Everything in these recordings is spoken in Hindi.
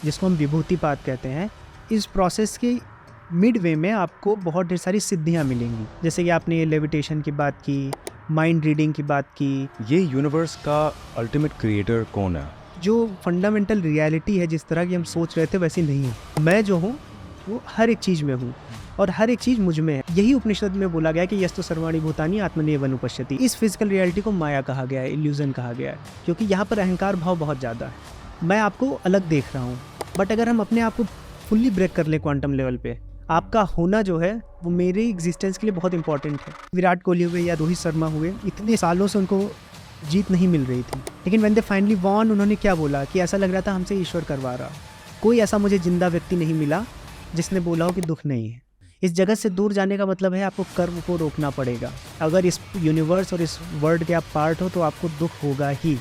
जिसको हम विभूतिपात कहते हैं, इस प्रोसेस के मिड वे में आपको बहुत ढेर सारी सिद्धियाँ मिलेंगी। जैसे कि आपने ये लेविटेशन की बात की, माइंड रीडिंग की बात की। ये यूनिवर्स का अल्टीमेट क्रिएटर कौन है? जो फंडामेंटल रियलिटी है, जिस तरह की हम सोच रहे थे वैसी नहीं है। मैं जो हूँ वो हर एक चीज़ में हूँ और हर एक चीज़ मुझ में है। यही उपनिषद में बोला गया कि यस्तु सर्वाणि भूतानि आत्मनेव अनुपश्यति। इस फिजिकल रियलिटी को माया कहा गया है, इल्यूजन कहा गया है, क्योंकि यहाँ पर अहंकार भाव बहुत ज़्यादा है। मैं आपको अलग देख रहा हूँ, बट अगर हम अपने आप को फुल्ली ब्रेक कर ले क्वांटम लेवल पे, आपका होना जो है वो मेरे एग्जिस्टेंस के लिए बहुत इंपॉर्टेंट है। विराट कोहली हुए या रोहित शर्मा हुए, इतने सालों से उनको जीत नहीं मिल रही थी, लेकिन व्हेन दे फाइनली वॉन, उन्होंने क्या बोला कि ऐसा लग रहा था हमसे ईश्वर करवा रहा। कोई ऐसा मुझे जिंदा व्यक्ति नहीं मिला जिसने बोला हो कि दुख नहीं है। इस जगत से दूर जाने का मतलब है आपको कर्म को रोकना पड़ेगा। अगर इस यूनिवर्स और इस वर्ल्ड के आप पार्ट हो तो आपको दुख होगा ही।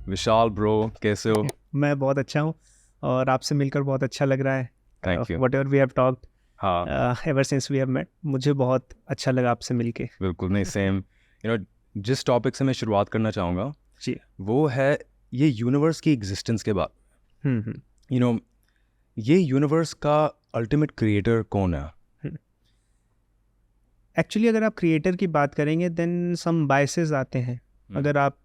विशाल ब्रो, कैसे हो? मैं बहुत अच्छा हूँ और आपसे मिलकर बहुत अच्छा लग रहा है। Thank you. Whatever we have talked हाँ, ever since we have met, मुझे बहुत अच्छा लगा आपसे मिलके। बिल्कुल नहीं, सेम। जिस टॉपिक से मैं शुरुआत करना चाहूँगा जी, वो है ये यूनिवर्स की एग्जिस्टेंस के बाद। ये यूनिवर्स का अल्टीमेट क्रिएटर कौन है? एक्चुअली अगर आप क्रिएटर की बात करेंगे देन सम बायसेस आते हैं। अगर आप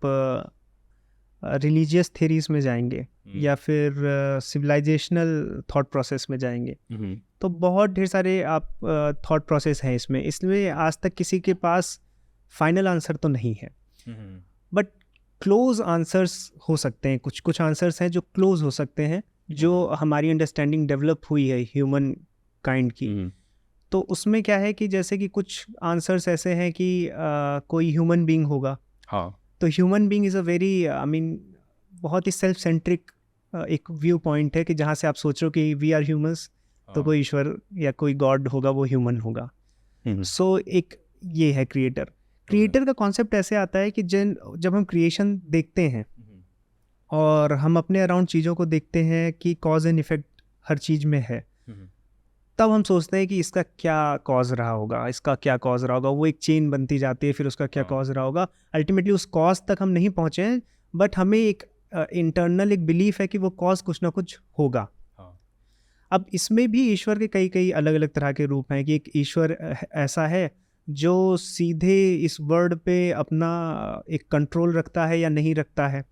रिलीजियस थेरीज में जाएंगे या फिर सिविलाइजेशनल थॉट प्रोसेस में जाएंगे तो बहुत ढेर सारे आप थॉट प्रोसेस हैं इसमें। इसलिए आज तक किसी के पास फाइनल आंसर तो नहीं है, बट क्लोज आंसर्स हो सकते हैं। कुछ कुछ आंसर्स हैं जो क्लोज हो सकते हैं, जो हमारी अंडरस्टैंडिंग डेवलप हुई है ह्यूमन काइंड की। तो उसमें क्या है कि जैसे कि कुछ आंसर्स ऐसे हैं कि कोई ह्यूमन बीइंग होगा। हाँ, तो human being is a very बहुत ही सेल्फ सेंट्रिक एक व्यू पॉइंट है कि जहाँ से आप सोच रहे हो कि वी आर ह्यूमंस, तो कोई ईश्वर या कोई गॉड होगा, वो ह्यूमन होगा। सो एक ये है क्रिएटर। क्रिएटर का कॉन्सेप्ट ऐसे आता है कि जब हम क्रिएशन देखते हैं और हम अपने अराउंड चीज़ों को देखते हैं कि कॉज एंड इफेक्ट हर चीज़ में है, तब हम सोचते हैं कि इसका क्या कॉज रहा होगा, इसका क्या कॉज रहा होगा। वो एक चेन बनती जाती है, फिर उसका क्या कॉज रहा होगा। अल्टीमेटली उस कॉज तक हम नहीं पहुँचे हैं, बट हमें एक इंटरनल एक बिलीफ है कि वो कॉज कुछ ना कुछ होगा। अब इसमें भी ईश्वर के कई कई अलग अलग तरह के रूप हैं कि एक ईश्वर ऐसा है जो सीधे इस वर्ल्ड पे अपना एक कंट्रोल रखता है या नहीं रखता है।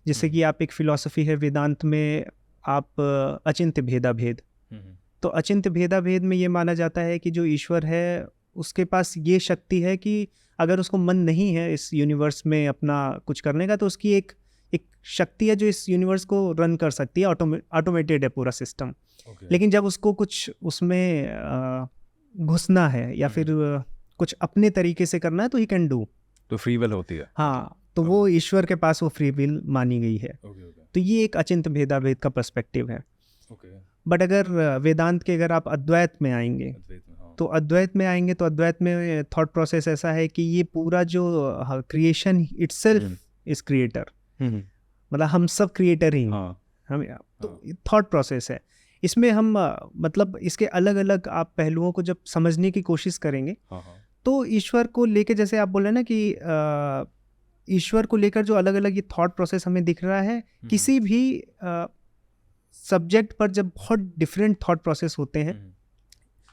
जैसे कि आप एक फिलॉसफी है वेदांत में, आप अचिंत्य भेदा भेद। तो अचिंत्य भेदा भेद में ये माना जाता है कि जो ईश्वर है उसके पास ये शक्ति है कि अगर उसको मन नहीं है इस यूनिवर्स में अपना कुछ करने का, तो उसकी एक शक्ति है जो इस यूनिवर्स को रन कर सकती है। ऑटोमेटेड है पूरा सिस्टम। लेकिन जब उसको कुछ उसमें घुसना है या फिर कुछ अपने तरीके से करना है तो ही कैन डू। तो फ्री विल होती है। हाँ, तो वो ईश्वर के पास वो फ्री विल मानी गई है। तो ये एक अचिंत्य भेदा भेद का पर्सपेक्टिव है। बट अगर वेदांत के अगर आप अद्वैत में आएंगे तो अद्वैत में थॉट प्रोसेस ऐसा है कि ये पूरा जो क्रिएशन इटसेल्फ इज क्रिएटर, मतलब हम सब क्रिएटर ही हैं। हम तो थॉट प्रोसेस है इसमें। हम मतलब इसके अलग अलग आप पहलुओं को जब समझने की कोशिश करेंगे तो ईश्वर को लेकर, जैसे आप बोल रहे हैं ना कि ईश्वर को लेकर जो अलग अलग ये थॉट प्रोसेस हमें दिख रहा है, किसी भी सब्जेक्ट पर जब बहुत डिफरेंट थॉट प्रोसेस होते हैं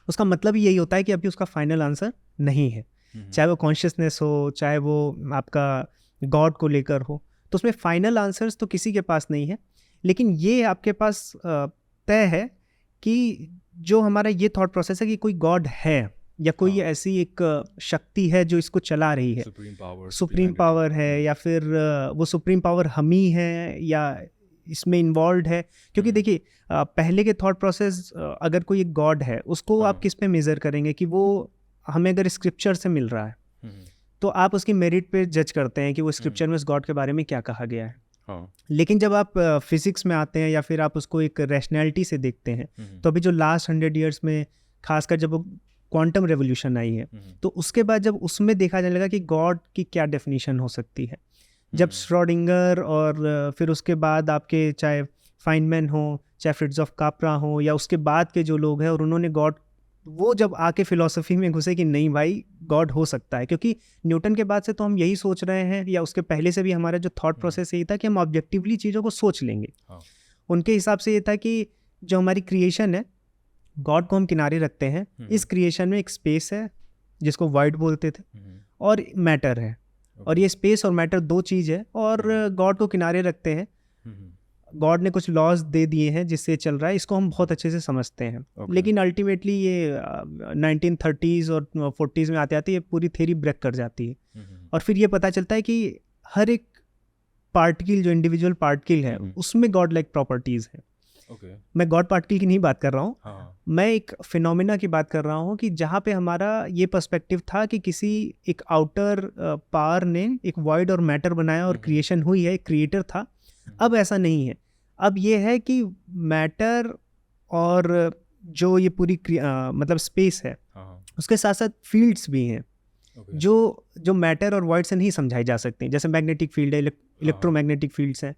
उसका मतलब यही होता है कि अभी उसका फाइनल आंसर नहीं है। चाहे वो कॉन्शियसनेस हो, चाहे वो आपका गॉड को लेकर हो, तो उसमें फाइनल आंसर्स तो किसी के पास नहीं है। लेकिन ये आपके पास तय है कि जो हमारा ये थॉट प्रोसेस है कि कोई गॉड है या कोई ऐसी एक शक्ति है जो इसको चला रही है, सुप्रीम पावर है, या फिर वो सुप्रीम पावर हम ही है या इसमें इन्वॉल्व है। क्योंकि देखिए पहले के थॉट प्रोसेस, अगर कोई एक गॉड है उसको आप किस पे मेज़र करेंगे कि वो हमें अगर स्क्रिप्चर से मिल रहा है तो आप उसकी मेरिट पे जज करते हैं कि वो स्क्रिप्चर में उस गॉड के बारे में क्या कहा गया है। लेकिन जब आप फिजिक्स में आते हैं या फिर आप उसको एक रैशनैलिटी से देखते हैं, तो अभी जो लास्ट 100 ईयर्स में खासकर जब वो क्वांटम रेवोल्यूशन आई है तो उसके बाद जब उसमें देखा जाने लगा कि गॉड की क्या डेफिनेशन हो सकती है, जब श्रोडिंगर और फिर उसके बाद आपके चाहे फाइनमैन हो, चाहे फ्रिट्ज ऑफ कापरा हो, या उसके बाद के जो लोग हैं और उन्होंने गॉड वो जब आके फिलॉसफी में घुसे कि नहीं भाई गॉड हो सकता है, क्योंकि न्यूटन के बाद से तो हम यही सोच रहे हैं, या उसके पहले से भी हमारा जो थॉट प्रोसेस यही था कि हम ऑब्जेक्टिवली चीज़ों को सोच लेंगे। उनके हिसाब से ये था कि जो हमारी क्रिएशन है, गॉड को हम किनारे रखते हैं, इस क्रिएशन में एक स्पेस है जिसको वॉइड बोलते थे, और मैटर है, और ये स्पेस और मैटर दो चीज़ है, और गॉड को किनारे रखते हैं। गॉड ने कुछ लॉज दे दिए हैं जिससे चल रहा है, इसको हम बहुत अच्छे से समझते हैं। लेकिन अल्टीमेटली ये 1930s और 40s में आते आते ये पूरी थ्योरी ब्रेक कर जाती है, और फिर ये पता चलता है कि हर एक पार्टिकल, जो इंडिविजुअल पार्टिकल है, उसमें गॉड लाइक प्रॉपर्टीज़ है। मैं गॉड पार्टिकल की नहीं बात कर रहा हूँ, मैं एक फिनोमिना की बात कर रहा हूँ कि जहाँ पे हमारा ये पर्सपेक्टिव था कि किसी एक आउटर पावर ने एक वॉइड और मैटर बनाया और क्रिएशन हुई है, एक क्रिएटर था। अब ऐसा नहीं है, अब ये है कि मैटर और जो ये पूरी मतलब स्पेस है, उसके साथ साथ फील्ड्स भी हैं जो मैटर और वॉइड से नहीं समझाई जा सकती, जैसे मैग्नेटिक फील्ड है, इलेक्ट्रोमैग्नेटिक फील्ड्स हैं।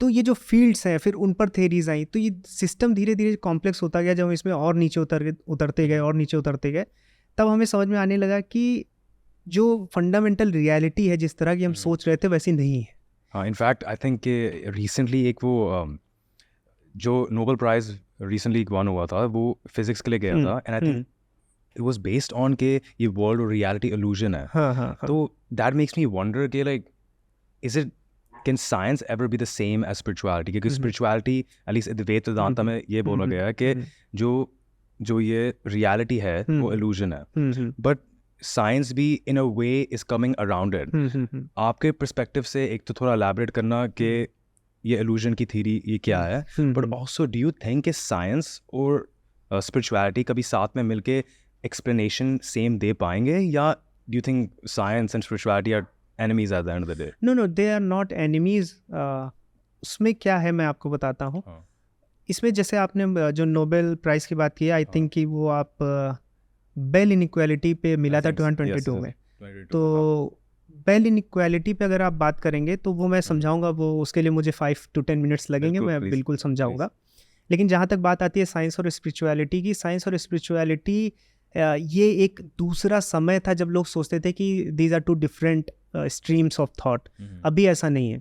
तो ये जो फील्ड्स हैं, फिर उन पर थेरीज आई, तो ये सिस्टम धीरे धीरे कॉम्प्लेक्स होता गया। जब हम इसमें और नीचे उतरते गए और नीचे उतरते गए, तब हमें समझ में आने लगा कि जो फंडामेंटल रियलिटी है, जिस तरह की हम सोच रहे थे, वैसी नहीं है। हाँ, इनफैक्ट आई थिंक कि रिसेंटली एक वो जो नोबेल प्राइज रिसेंटली वन हुआ था, वो फिजिक्स के लिए गया था, and I think it was based on के ये वर्ल्ड और रियलिटी इल्यूजन है। तो दैट मेक्स मी वंडर कि like is it can science ever be the same as spirituality? क्योंकि स्पिरिचुअलिटी एटलीस्ट अद्वैत वेदांता में ये बोला गया है कि जो ये रियलिटी है वो इल्यूजन है, बट साइंस भी in a way is coming around it. आपके पर्सपेक्टिव से एक तो थोड़ा एलैबोरेट करना कि ये इल्यूजन की थ्योरी ये क्या है, but also do you think कि साइंस और स्पिरिचुअलिटी कभी साथ में मिलके एक्सप्लेनेशन सेम दे पाएंगे, या do you think science and spirituality are enemies at the end of the day? No, they are not enemies. उसमें क्या है मैं आपको बताता हूँ। इसमें जैसे आपने जो नोबेल प्राइज़ की बात की है, आई थिंक कि वो आप बेल इनइक्वालिटी पे मिला था 2022 में। तो बेल इनइक्वालिटी पे अगर आप बात करेंगे तो वो मैं समझाऊंगा, वो उसके लिए मुझे 5 to 10 मिनट्स लगेंगे, मैं बिल्कुल समझाऊंगा। लेकिन जहाँ तक बात आती है साइंस और स्पिरिचुअलिटी की, साइंस और स्पिरिचुअलिटी ये एक दूसरा समय था जब लोग सोचते थे कि these are two different streams of thought. अभी ऐसा नहीं है।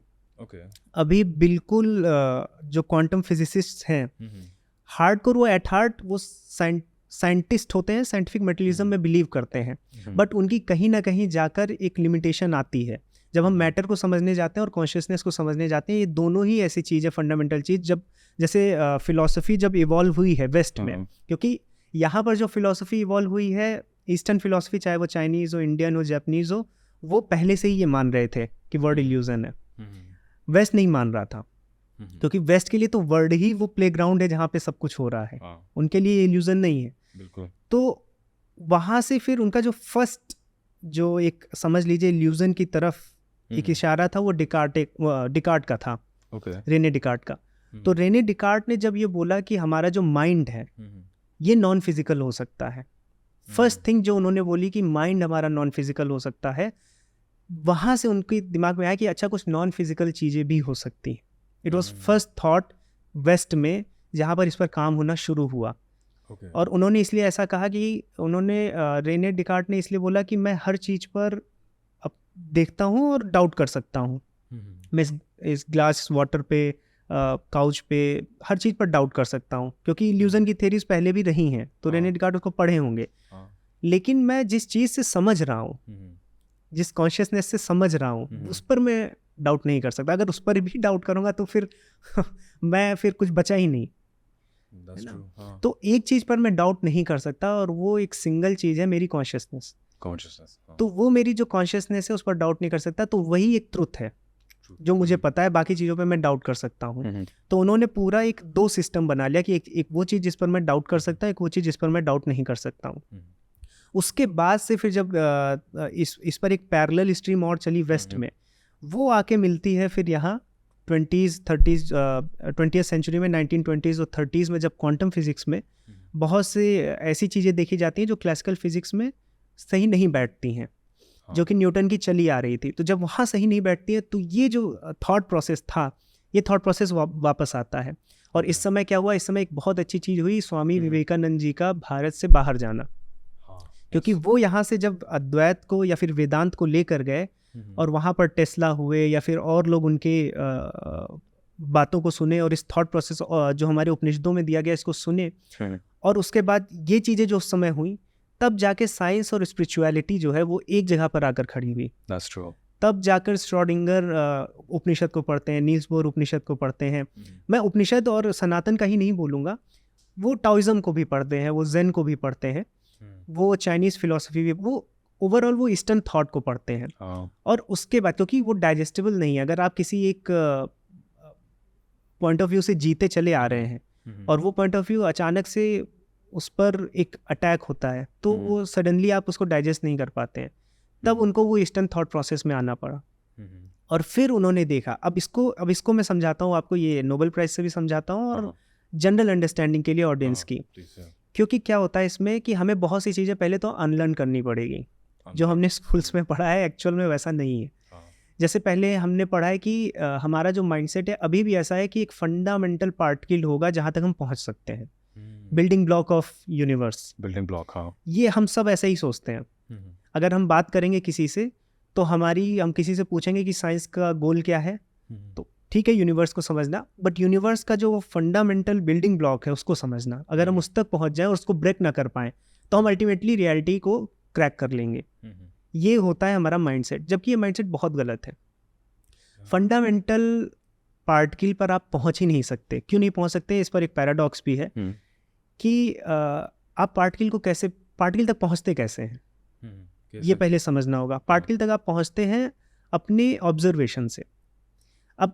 अभी बिल्कुल जो क्वांटम फिजिसिस्ट हैं, हार्डकोर, वो एट हार्ट वो साइंटिस्ट होते हैं, साइंटिफिक मटेरियलिज्म में बिलीव करते हैं, बट उनकी कहीं ना कहीं जाकर एक लिमिटेशन आती है। जब हम मैटर को समझने जाते हैं और कॉन्शियसनेस को समझने जाते हैं, ये दोनों ही ऐसी चीज़ है, फंडामेंटल चीज़। जब जैसे फिलॉसफी जब इवॉल्व हुई है वेस्ट में, क्योंकि यहाँ पर जो फिलॉसफी इवॉल्व हुई है, ईस्टर्न फिलॉसफी, चाहे वो चाइनीज़ हो, इंडियन हो, जापानीज़ हो, वो पहले से ही ये मान रहे थे कि वर्ड इल्यूजन है। वेस्ट नहीं मान रहा था, क्योंकि वेस्ट के लिए तो वर्ड ही वो प्लेग्राउंड है जहाँ पे सब कुछ हो रहा है, उनके लिए इल्यूजन नहीं है। बिल्कुल। तो वहाँ से फिर उनका जो फर्स्ट जो एक समझ लीजिए इल्यूजन की तरफ एक इशारा था, वो डिकार्ट का था, रेने डिकार्ट का। तो रेने डिकार्ट ने जब ये बोला कि हमारा जो माइंड है ये नॉन फिजिकल हो सकता है, फर्स्ट थिंग जो उन्होंने बोली कि माइंड हमारा नॉन फिजिकल हो सकता है, वहाँ से उनके दिमाग में आया कि अच्छा कुछ नॉन फिजिकल चीज़ें भी हो सकती हैं। It was first thought west में जहाँ पर इस पर काम होना शुरू हुआ। और उन्होंने इसलिए ऐसा कहा कि रेने डिकार्ट ने इसलिए बोला कि मैं हर चीज़ पर अब देखता हूँ और डाउट कर सकता हूँ। मैं इस ग्लास वाटर पे, काउच पे, हर चीज़ पर डाउट कर सकता हूँ, क्योंकि इल्यूजन की थ्योरीज पहले भी रही हैं, तो रेने डिकार्ट उसको पढ़े होंगे। लेकिन मैं जिस चीज़ से समझ रहा हूँ, जिस कॉन्शियसनेस से समझ रहा हूँ, उस पर मैं डाउट नहीं कर सकता। अगर उस पर भी डाउट करूँगा तो फिर मैं फिर कुछ बचा ही नहीं। तो एक चीज़ पर मैं डाउट नहीं कर सकता, और वो एक सिंगल चीज़ है, मेरी कॉन्शियसनेस। तो वो मेरी जो कॉन्शियसनेस है उस पर डाउट नहीं कर सकता, तो वही एक ट्रुथ है जो मुझे पता है, बाकी चीज़ों पे मैं डाउट कर सकता हूँ। तो उन्होंने पूरा एक दो सिस्टम बना लिया कि एक वो चीज़ जिस पर मैं डाउट कर सकता हूँ, एक वो चीज़ जिस पर मैं डाउट नहीं कर सकता हूँ। उसके बाद से फिर जब इस पर एक पैरेलल स्ट्रीम और चली वेस्ट में, वो आके मिलती है फिर यहाँ 20th सेंचुरी में, 1920s और 30s में, जब क्वांटम फिजिक्स में बहुत से ऐसी चीज़ें देखी जाती हैं जो क्लासिकल फिजिक्स में सही नहीं बैठती हैं, जो कि न्यूटन की चली आ रही थी। तो जब वहाँ सही नहीं बैठती है, तो ये जो थॉट प्रोसेस था ये थॉट प्रोसेस वापस आता है। और इस समय क्या हुआ, इस समय एक बहुत अच्छी चीज़ हुई, स्वामी विवेकानंद जी का भारत से बाहर जाना, क्योंकि वो यहाँ से जब अद्वैत को या फिर वेदांत को लेकर गए और वहाँ पर टेस्ला हुए या फिर और लोग उनके बातों को सुने और इस थॉट प्रोसेस जो हमारे उपनिषदों में दिया गया इसको सुने, और उसके बाद ये चीज़ें जो उस समय हुई, तब जाके साइंस और स्पिरिचुअलिटी जो है वो एक जगह पर आकर खड़ी हुई। That's true. तब जाकर श्रोडिंगर उपनिषद को पढ़ते हैं, नील्स बोर उपनिषद को पढ़ते हैं। मैं उपनिषद और सनातन का ही नहीं बोलूँगा, वो टाओइज्म को भी पढ़ते हैं, वो जेन को भी पढ़ते हैं, वो चाइनीज़ फिलोसफी भी, वो ओवरऑल वो ईस्टर्न थॉट को पढ़ते हैं। और उसके बाद क्योंकि वो डाइजेस्टेबल नहीं है, अगर आप किसी एक पॉइंट ऑफ व्यू से जीते चले आ रहे हैं और वो पॉइंट ऑफ व्यू अचानक से उस पर एक अटैक होता है, तो वो सडनली आप उसको डाइजेस्ट नहीं कर पाते हैं, तब उनको वो ईस्टर्न थॉट प्रोसेस में आना पड़ा। और फिर उन्होंने देखा, अब इसको मैं समझाता हूँ आपको, ये नोबेल प्राइज से भी समझाता हूँ और जनरल अंडरस्टैंडिंग के लिए ऑडियंस की, क्योंकि क्या होता है इसमें कि हमें बहुत सी चीज़ें पहले तो अनलर्न करनी पड़ेगी। जो हमने स्कूल्स में पढ़ा है एक्चुअल में वैसा नहीं है। जैसे पहले हमने पढ़ा है कि हमारा जो माइंडसेट है अभी भी ऐसा है कि एक फंडामेंटल पार्टिकल होगा जहाँ तक हम पहुँच सकते हैं, building block of universe, building block. हाँ, ये हम सब ऐसे ही सोचते हैं। अगर हम बात करेंगे किसी से, तो हम किसी से पूछेंगे कि साइंस का गोल क्या है, तो ठीक है यूनिवर्स को समझना, बट यूनिवर्स का जो फंडामेंटल बिल्डिंग ब्लॉक है उसको समझना। अगर हम उस तक पहुंच जाएं और उसको ब्रेक ना कर पाएं, तो हम अल्टीमेटली रियलिटी को क्रैक कर लेंगे। ये होता है हमारा माइंडसेट, जबकि ये माइंडसेट बहुत गलत है। फंडामेंटल पार्टिकल पर आप पहुंच ही नहीं सकते। क्यों नहीं पहुंच सकते? इस पर एक पैराडॉक्स भी है कि आप पार्टिकल तक पहुंचते कैसे हैं, ये पहले समझना होगा। पार्टिकल तक आप पहुंचते हैं अपने ऑब्जर्वेशन से। अब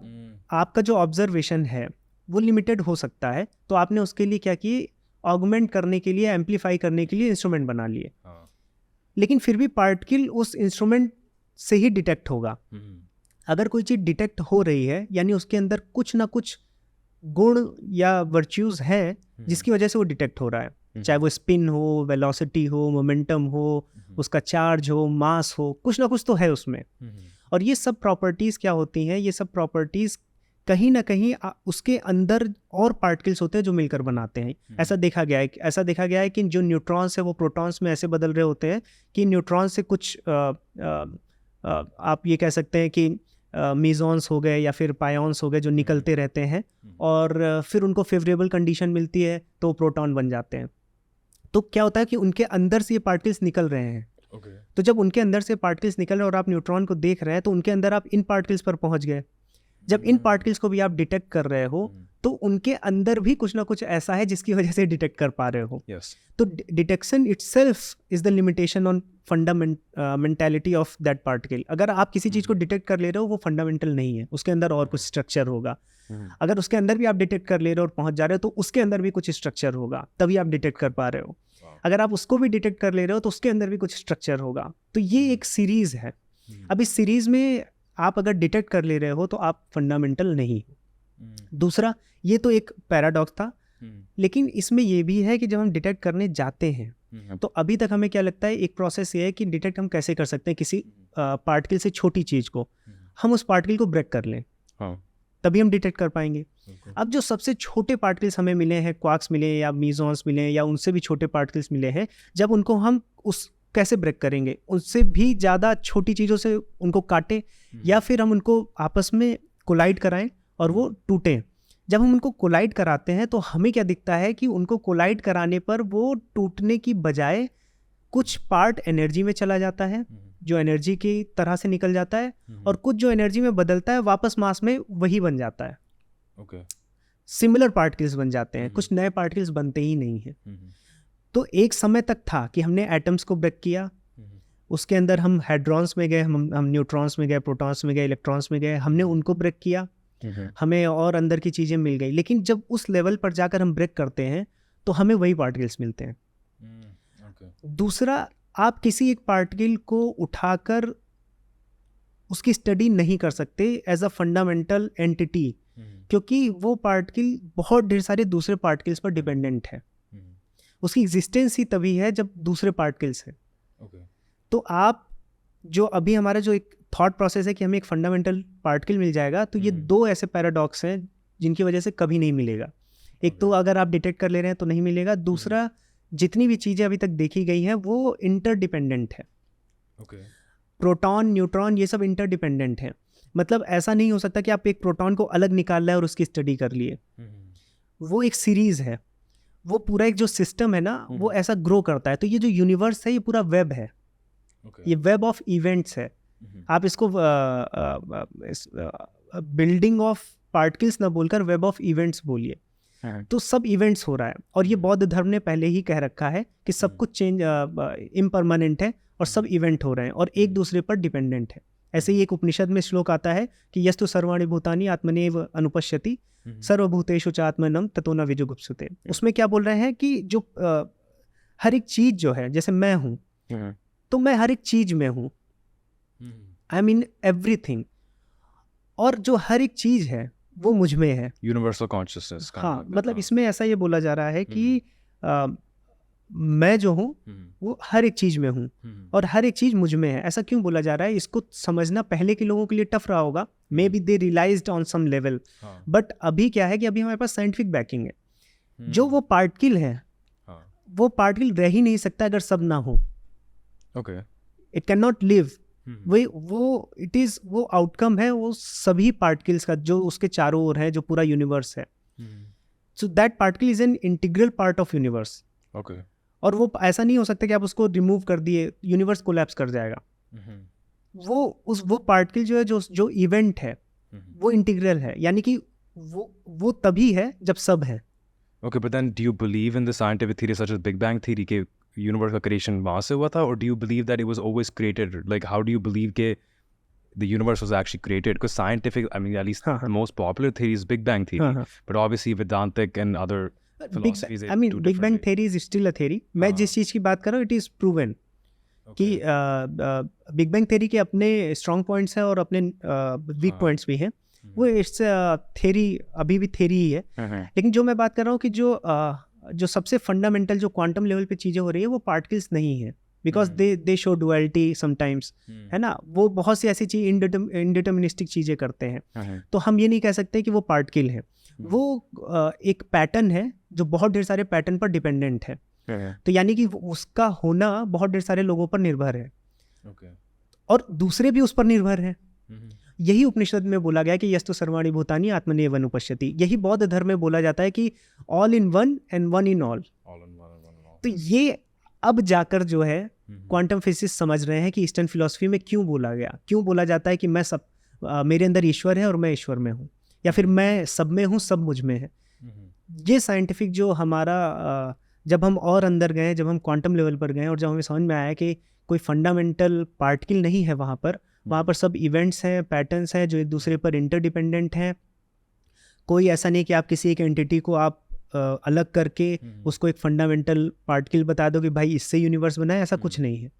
आपका जो ऑब्जर्वेशन है वो लिमिटेड हो सकता है, तो आपने उसके लिए क्या किए, ऑगमेंट करने के लिए, एम्पलीफाई करने के लिए इंस्ट्रूमेंट बना लिए। लेकिन फिर भी पार्टिकल उस इंस्ट्रूमेंट से ही डिटेक्ट होगा। अगर कोई चीज़ डिटेक्ट हो रही है, यानी उसके अंदर कुछ ना कुछ गुण या वर्च्यूज़ हैं जिसकी वजह से वो डिटेक्ट हो रहा है, चाहे वो स्पिन हो, वेलोसिटी हो, मोमेंटम हो, उसका चार्ज हो, मास हो, कुछ ना कुछ तो है उसमें। और ये सब प्रॉपर्टीज़ क्या होती हैं, ये सब प्रॉपर्टीज़ कहीं ना कहीं उसके अंदर और पार्टिकल्स होते हैं जो मिलकर बनाते हैं। ऐसा देखा गया है कि जो न्यूट्रॉन्स है वो प्रोटॉन्स में ऐसे बदल रहे होते हैं कि न्यूट्रॉन से कुछ आप ये कह सकते हैं कि मीजॉन्स हो गए या फिर पायॉन्स हो गए जो निकलते रहते हैं, और फिर उनको फेवरेबल कंडीशन मिलती है तो प्रोटॉन बन जाते हैं। तो क्या होता है कि उनके अंदर से ये पार्टिकल्स निकल रहे हैं। तो जब उनके अंदर से पार्टिकल्स निकल रहे हैं और आप न्यूट्रॉन को देख रहे हैं, तो उनके अंदर आप इन पार्टिकल्स पर पहुंच गए। जब इन पार्टिकल्स को भी आप डिटेक्ट कर रहे हो, तो उनके अंदर भी कुछ ना कुछ ऐसा है जिसकी वजह से डिटेक्ट कर पा रहे हो। तो detection itself is the limitation on fundamentality of that particle. अगर आप किसी चीज़ को डिटेक्ट कर ले रहे हो, वो फंडामेंटल नहीं है, उसके अंदर और कुछ स्ट्रक्चर होगा। अगर उसके अंदर भी आप डिटेक्ट कर ले रहे हो और पहुंच जा रहे हो, तो उसके अंदर भी कुछ स्ट्रक्चर होगा, तभी आप डिटेक्ट कर पा रहे हो। अगर आप उसको भी डिटेक्ट कर ले रहे हो तो उसके अंदर भी कुछ स्ट्रक्चर होगा। तो ये एक सीरीज है। अब इस सीरीज में आप अगर डिटेक्ट कर ले रहे हो तो आप फंडामेंटल नहीं हो। दूसरा, ये तो एक पैराडॉक्स था, लेकिन इसमें ये भी है कि जब हम डिटेक्ट करने जाते हैं तो अभी तक हमें क्या लगता है, एक प्रोसेस ये है कि डिटेक्ट हम कैसे कर सकते हैं किसी पार्टिकल से छोटी चीज़ को, हम उस पार्टिकल को ब्रेक कर लें, तभी हम डिटेक्ट कर पाएंगे। अब जो सबसे छोटे पार्टिकल्स हमें मिले हैं, क्वार्क्स मिले या मीजॉन्स मिले या उनसे भी छोटे पार्टिकल्स मिले हैं, जब उनको हम कैसे ब्रेक करेंगे, उनसे भी ज़्यादा छोटी चीज़ों से उनको काटें या फिर हम उनको आपस में कोलाइड कराएं और वो टूटें। जब हम उनको कोलाइड कराते हैं तो हमें क्या दिखता है कि उनको कोलाइड कराने पर वो टूटने की बजाय कुछ पार्ट एनर्जी में चला जाता है, जो एनर्जी की तरह से निकल जाता है, और कुछ जो एनर्जी में बदलता है वापस मास में वही बन जाता है। सिमिलर पार्टिकल्स बन जाते हैं, कुछ नए पार्टिकल्स बनते ही नहीं हैं। तो एक समय तक था कि हमने एटम्स को ब्रेक किया, उसके अंदर हम हाइड्रॉन्स में गए, हम न्यूट्रॉन्स में गए, प्रोटॉन्स में गए, इलेक्ट्रॉन्स में गए, हमने उनको ब्रेक किया, हमें और अंदर की चीज़ें मिल गई। लेकिन जब उस लेवल पर जाकर हम ब्रेक करते हैं तो हमें वही पार्टिकल्स मिलते हैं। दूसरा, आप किसी एक पार्टिकल को उठाकर उसकी स्टडी नहीं कर सकते एज अ फंडामेंटल एंटिटी, क्योंकि वो पार्टिकल बहुत ढेर सारे दूसरे पार्टिकल्स पर डिपेंडेंट है। उसकी एग्जिस्टेंस ही तभी है जब दूसरे पार्टिकल्स हैं। तो आप जो अभी हमारा जो एक थॉट प्रोसेस है कि हमें एक फंडामेंटल पार्टिकल मिल जाएगा तो ये दो ऐसे पैराडॉक्स हैं जिनकी वजह से कभी नहीं मिलेगा। एक तो अगर आप डिटेक्ट कर ले रहे हैं तो नहीं मिलेगा, दूसरा जितनी भी चीज़ें अभी तक देखी गई हैं वो इंटरडिपेंडेंट है। प्रोटॉन, न्यूट्रॉन, ये सब इंटरडिपेंडेंट है। मतलब ऐसा नहीं हो सकता कि आप एक प्रोटॉन को अलग निकाल रहे हैं और उसकी स्टडी कर लिए। वो एक सीरीज है, वो पूरा एक जो सिस्टम है ना वो ऐसा ग्रो करता है। तो ये जो यूनिवर्स है ये पूरा वेब है, ये वेब ऑफ इवेंट्स है। आप इसको बिल्डिंग ऑफ पार्टिकल्स ना बोलकर वेब ऑफ इवेंट्स बोलिए। तो सब इवेंट्स हो रहा है, और ये बौद्ध धर्म ने पहले ही कह रखा है कि सब कुछ चेंज इम्परमानेंट है और सब इवेंट हो रहे हैं और एक दूसरे पर डिपेंडेंट है। ऐसे ही एक उपनिषद में श्लोक आता है कि यस्तु सर्वाणि भूतानि आत्मनेव अनुपश्यति सर्वभूतेषु च आत्मनम ततो न विजुगुप्सुते। उसमें क्या बोल रहे हैं कि जो हर एक चीज जो है, जैसे मैं हूँ तो मैं हर एक चीज में हूँ, आई मीन एवरीथिंग, और जो हर एक चीज है वो मुझ में है, यूनिवर्सल कॉन्शियसनेस। हाँ, मतलब इसमें ऐसा ये बोला जा रहा है कि मैं जो हूँ वो हर एक चीज में हूँ और हर एक चीज मुझ में है। ऐसा क्यों बोला जा रहा है, इसको समझना पहले के लोगों के लिए टफ रहा होगा, maybe they realised on some level, but अभी क्या है कि अभी हमारे पास साइंटिफिक बैकिंग है। जो वो पार्टिकल है वो पार्टिकल रह ही नहीं सकता अगर सब ना हो। It can not live. वो इट इज वो आउटकम है वो सभी पार्टिकल्स का जो उसके चारों ओर है, जो पूरा यूनिवर्स है। So that particle is an integral part of universe. और वो ऐसा नहीं हो सकता कि आप उसको रिमूव कर दिए यूनिवर्स कोलैप्स कर जाएगा। वो पार्टिकल जो है, जो इवेंट है वो इंटीग्रल है, यानी कि वो तभी है जब सब है। Okay, but then do you believe in the scientific theory such as Big Bang theory के यूनिवर्स का क्रिएशन वहाँ से हुआ था, or do you believe that it was always created? Like how do you believe के the universe was actually created? Because scientific, I mean, at least the most popular theory is Big Bang theory, but obviously Vedantic and other philosophies. I mean, Big Bang theory is still a theory. मैं जिस चीज़ की बात कर रहा हूँ, it is proven कि बिग बैंग थ्योरी के अपने स्ट्रॉन्ग पॉइंट्स हैं और अपने वीक पॉइंट्स भी हैं। वो इट्स थ्योरी, अभी भी थ्योरी ही है। लेकिन जो मैं बात कर रहा हूँ कि जो सबसे फंडामेंटल जो क्वांटम लेवल पे चीज़ें हो रही है वो पार्टिकल्स नहीं है, because they show duality sometimes, है ना। वो बहुत सी ऐसी चीज़ इनडिटर्मिनिस्टिक चीज़ें करते हैं, तो हम ये नहीं कह सकते कि वो पार्टिकल है। वो एक पैटर्न है जो बहुत ढेर सारे पैटर्न पर डिपेंडेंट है। तो यानी कि उसका होना बहुत ढेर सारे लोगों पर निर्भर है, और दूसरे भी उस पर निर्भर है। यही उपनिषद में बोला गया कि यस्तु सर्वाणि भूतानि आत्मनेव अनुपश्यति। यही बौद्ध धर्म में बोला जाता है कि all in one and one in all. तो ये अब जाकर जो है क्वांटम फिजिक्स समझ रहे हैं कि ईस्टर्न फिलॉसफी में क्यों बोला गया, क्यों बोला जाता है कि मैं सब मेरे अंदर ईश्वर है और मैं ईश्वर में हूँ, या फिर मैं सब में हूँ सब मुझ में है। ये साइंटिफिक जो हमारा जब हम और अंदर गए, जब हम क्वांटम लेवल पर गए और जब हमें समझ में आया कि कोई फंडामेंटल पार्टिकल नहीं है वहाँ पर सब इवेंट्स हैं, पैटर्न्स हैं जो एक दूसरे पर इंटरडिपेंडेंट हैं। कोई ऐसा नहीं कि आप किसी एक एंटिटी को आप अलग करके उसको एक फंडामेंटल पार्टिकल बता दो कि भाई इससे यूनिवर्स बना है, ऐसा कुछ नहीं है।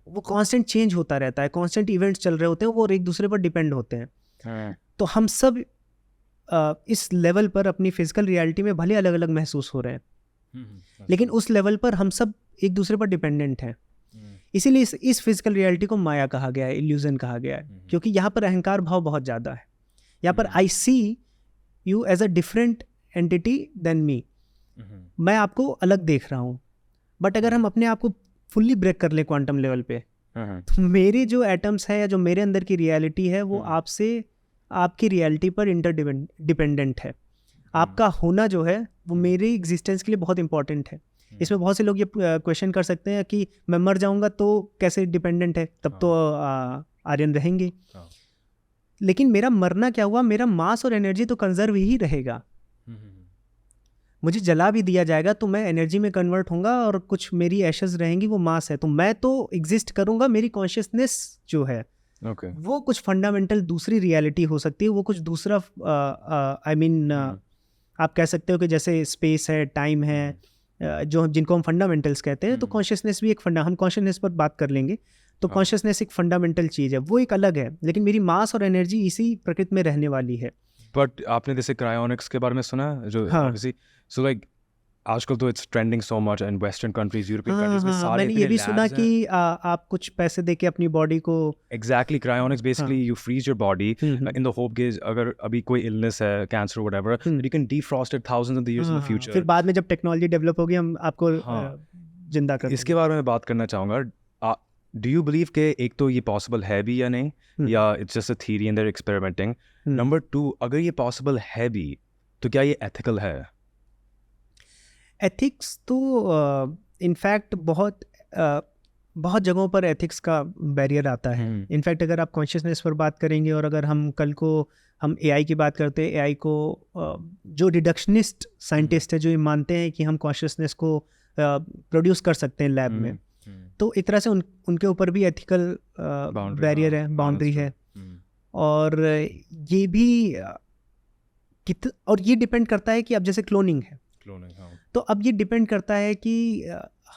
वो कांस्टेंट चेंज होता रहता है, कांस्टेंट इवेंट्स चल रहे होते हैं, वो एक दूसरे पर डिपेंड होते हैं। तो हम सब इस लेवल पर अपनी फिजिकल रियलिटी में भले अलग अलग महसूस हो रहे हैं, लेकिन उस लेवल पर हम सब एक दूसरे पर डिपेंडेंट हैं। इसीलिए इस फिजिकल रियलिटी को माया कहा गया है, इल्यूजन कहा गया है, क्योंकि यहाँ पर अहंकार भाव बहुत ज़्यादा है। यहाँ पर I see you as a different entity than me, मैं आपको अलग देख रहा हूँ। बट अगर हम अपने आप को फुल्ली ब्रेक कर लें क्वांटम लेवल पे, तो मेरे जो एटम्स है या जो मेरे अंदर की रियलिटी है वो आपसे, आपकी रियलिटी पर इंटरडिपेंडेंट है। आपका होना जो है वो मेरी एग्जिस्टेंस के लिए बहुत इंपॉर्टेंट है। इसमें बहुत से लोग ये क्वेश्चन कर सकते हैं कि मैं मर जाऊंगा तो कैसे डिपेंडेंट है, तब तो आर्यन रहेंगे। लेकिन मेरा मरना क्या हुआ, मेरा मास और एनर्जी तो कंजर्व ही रहेगा। मुझे जला भी दिया जाएगा तो मैं एनर्जी में कन्वर्ट होऊंगा और कुछ मेरी एशेस रहेंगी, वो मास है। तो मैं तो एग्जिस्ट करूंगा, मेरी कॉन्शियसनेस जो है वो कुछ फंडामेंटल दूसरी रियलिटी हो सकती है, वो कुछ दूसरा आई मीन आप कह सकते हो कि जैसे स्पेस है, टाइम है, जो जिनको हम फंडामेंटल्स कहते हैं। तो कॉन्शियसनेस भी एक हम कॉन्शियसनेस पर बात कर लेंगे। तो कॉन्शियसनेस एक फंडामेंटल चीज़ है, वो एक अलग है, लेकिन मेरी मास और एनर्जी इसी प्रकृति में रहने वाली है। बट आपने जैसे क्रायोनिक्स के बारे में सुना जो सो लाइक आजकल तो it's trending so much in western countries, European countries में हाँ, सारे मैंने ये भी सुना कि आप कुछ पैसे देके अपनी बॉडी को exactly cryonics basically you freeze your body hmm, in the hope कि अगर अभी कोई इलनेस है, cancer whatever, you can defrost it thousands of the years in the फिर फ्यूचर। बाद में जब टेक्नोलॉजी डेवलप होगी हम आपको हाँ। जिंदा कर इसके बारे में बात करना चाहूँगा। डू यू बिलीव कि एक तो ये पॉसिबल है भी या नहीं, या it's just a theory and they are experimenting? Number 2, अगर ये पॉसिबल है भी तो क्या ये एथिकल है? एथिक्स तो इनफैक्ट बहुत जगहों पर एथिक्स का बैरियर आता है। इनफैक्ट अगर आप कॉन्शियसनेस पर बात करेंगे और अगर हम कल को हम एआई की बात करते हैं, एआई को जो रिडक्शनिस्ट साइंटिस्ट है जो ये मानते हैं कि हम कॉन्शियसनेस को प्रोड्यूस कर सकते हैं लैब में, तो एक तरह से उनके ऊपर भी एथिकल बैरियर है, बाउंड्री है। और ये भी और ये डिपेंड करता है कि अब जैसे क्लोनिंग है, तो अब ये डिपेंड करता है कि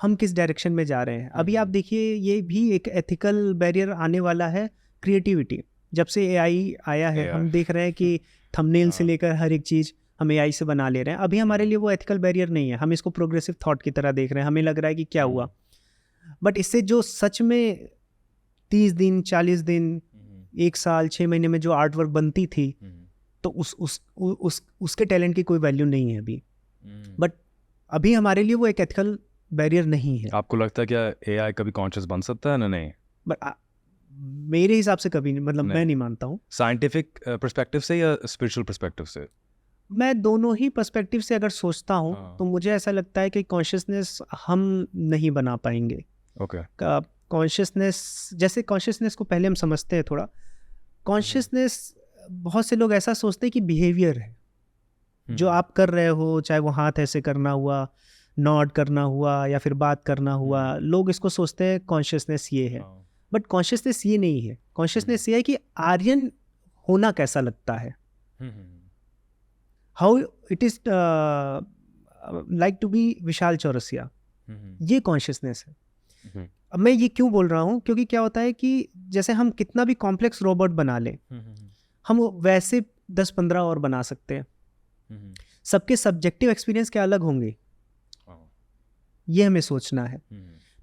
हम किस डायरेक्शन में जा रहे हैं। अभी आप देखिए ये भी एक एथिकल बैरियर आने वाला है, क्रिएटिविटी। जब से एआई आया है हम देख रहे हैं कि थंबनेल से लेकर हर एक चीज़ हम एआई से बना ले रहे हैं। अभी हमारे लिए वो एथिकल बैरियर नहीं है, हम इसको प्रोग्रेसिव थॉट की तरह देख रहे हैं। हमें लग रहा है कि क्या हुआ, बट इससे जो सच में 30 दिन 40 दिन 1 साल 6 महीने में जो आर्ट वर्क बनती थी, तो उसके टैलेंट की कोई वैल्यू नहीं है अभी। बट अभी हमारे लिए वो एक एथिकल बैरियर नहीं है। आपको लगता है क्या एआई कभी कॉन्शियस बन सकता है ना? नहीं, बट मेरे हिसाब से कभी नहीं, मतलब मैं नहीं मानता हूँ। साइंटिफिक पर्सपेक्टिव से या स्पिरिचुअल पर्सपेक्टिव से? मैं दोनों ही पर्सपेक्टिव से अगर सोचता हूँ तो मुझे ऐसा लगता है कि कॉन्शियसनेस हम नहीं बना पाएंगे। ओके। कॉन्शियसनेस, जैसे कॉन्शियसनेस को पहले हम समझते हैं थोड़ा। कॉन्शियसनेस बहुत से लोग ऐसा सोचते हैं कि बिहेवियर है जो आप कर रहे हो, चाहे वो हाथ ऐसे करना हुआ, नॉड करना हुआ, या फिर बात करना हुआ, लोग इसको सोचते हैं कॉन्शियसनेस ये है। बट कॉन्शियसनेस ये नहीं है। कॉन्शियसनेस ये है कि आर्यन होना कैसा लगता है, how it is like to be Vishal Chaurasia, ये कॉन्शियसनेस है। अब मैं ये क्यों बोल रहा हूँ, क्योंकि क्या होता है कि जैसे हम कितना भी कॉम्प्लेक्स रोबोट बना लें, हम वैसे 10-15 और बना सकते हैं। सबके सब्जेक्टिव एक्सपीरियंस क्या अलग होंगे, ये हमें सोचना है।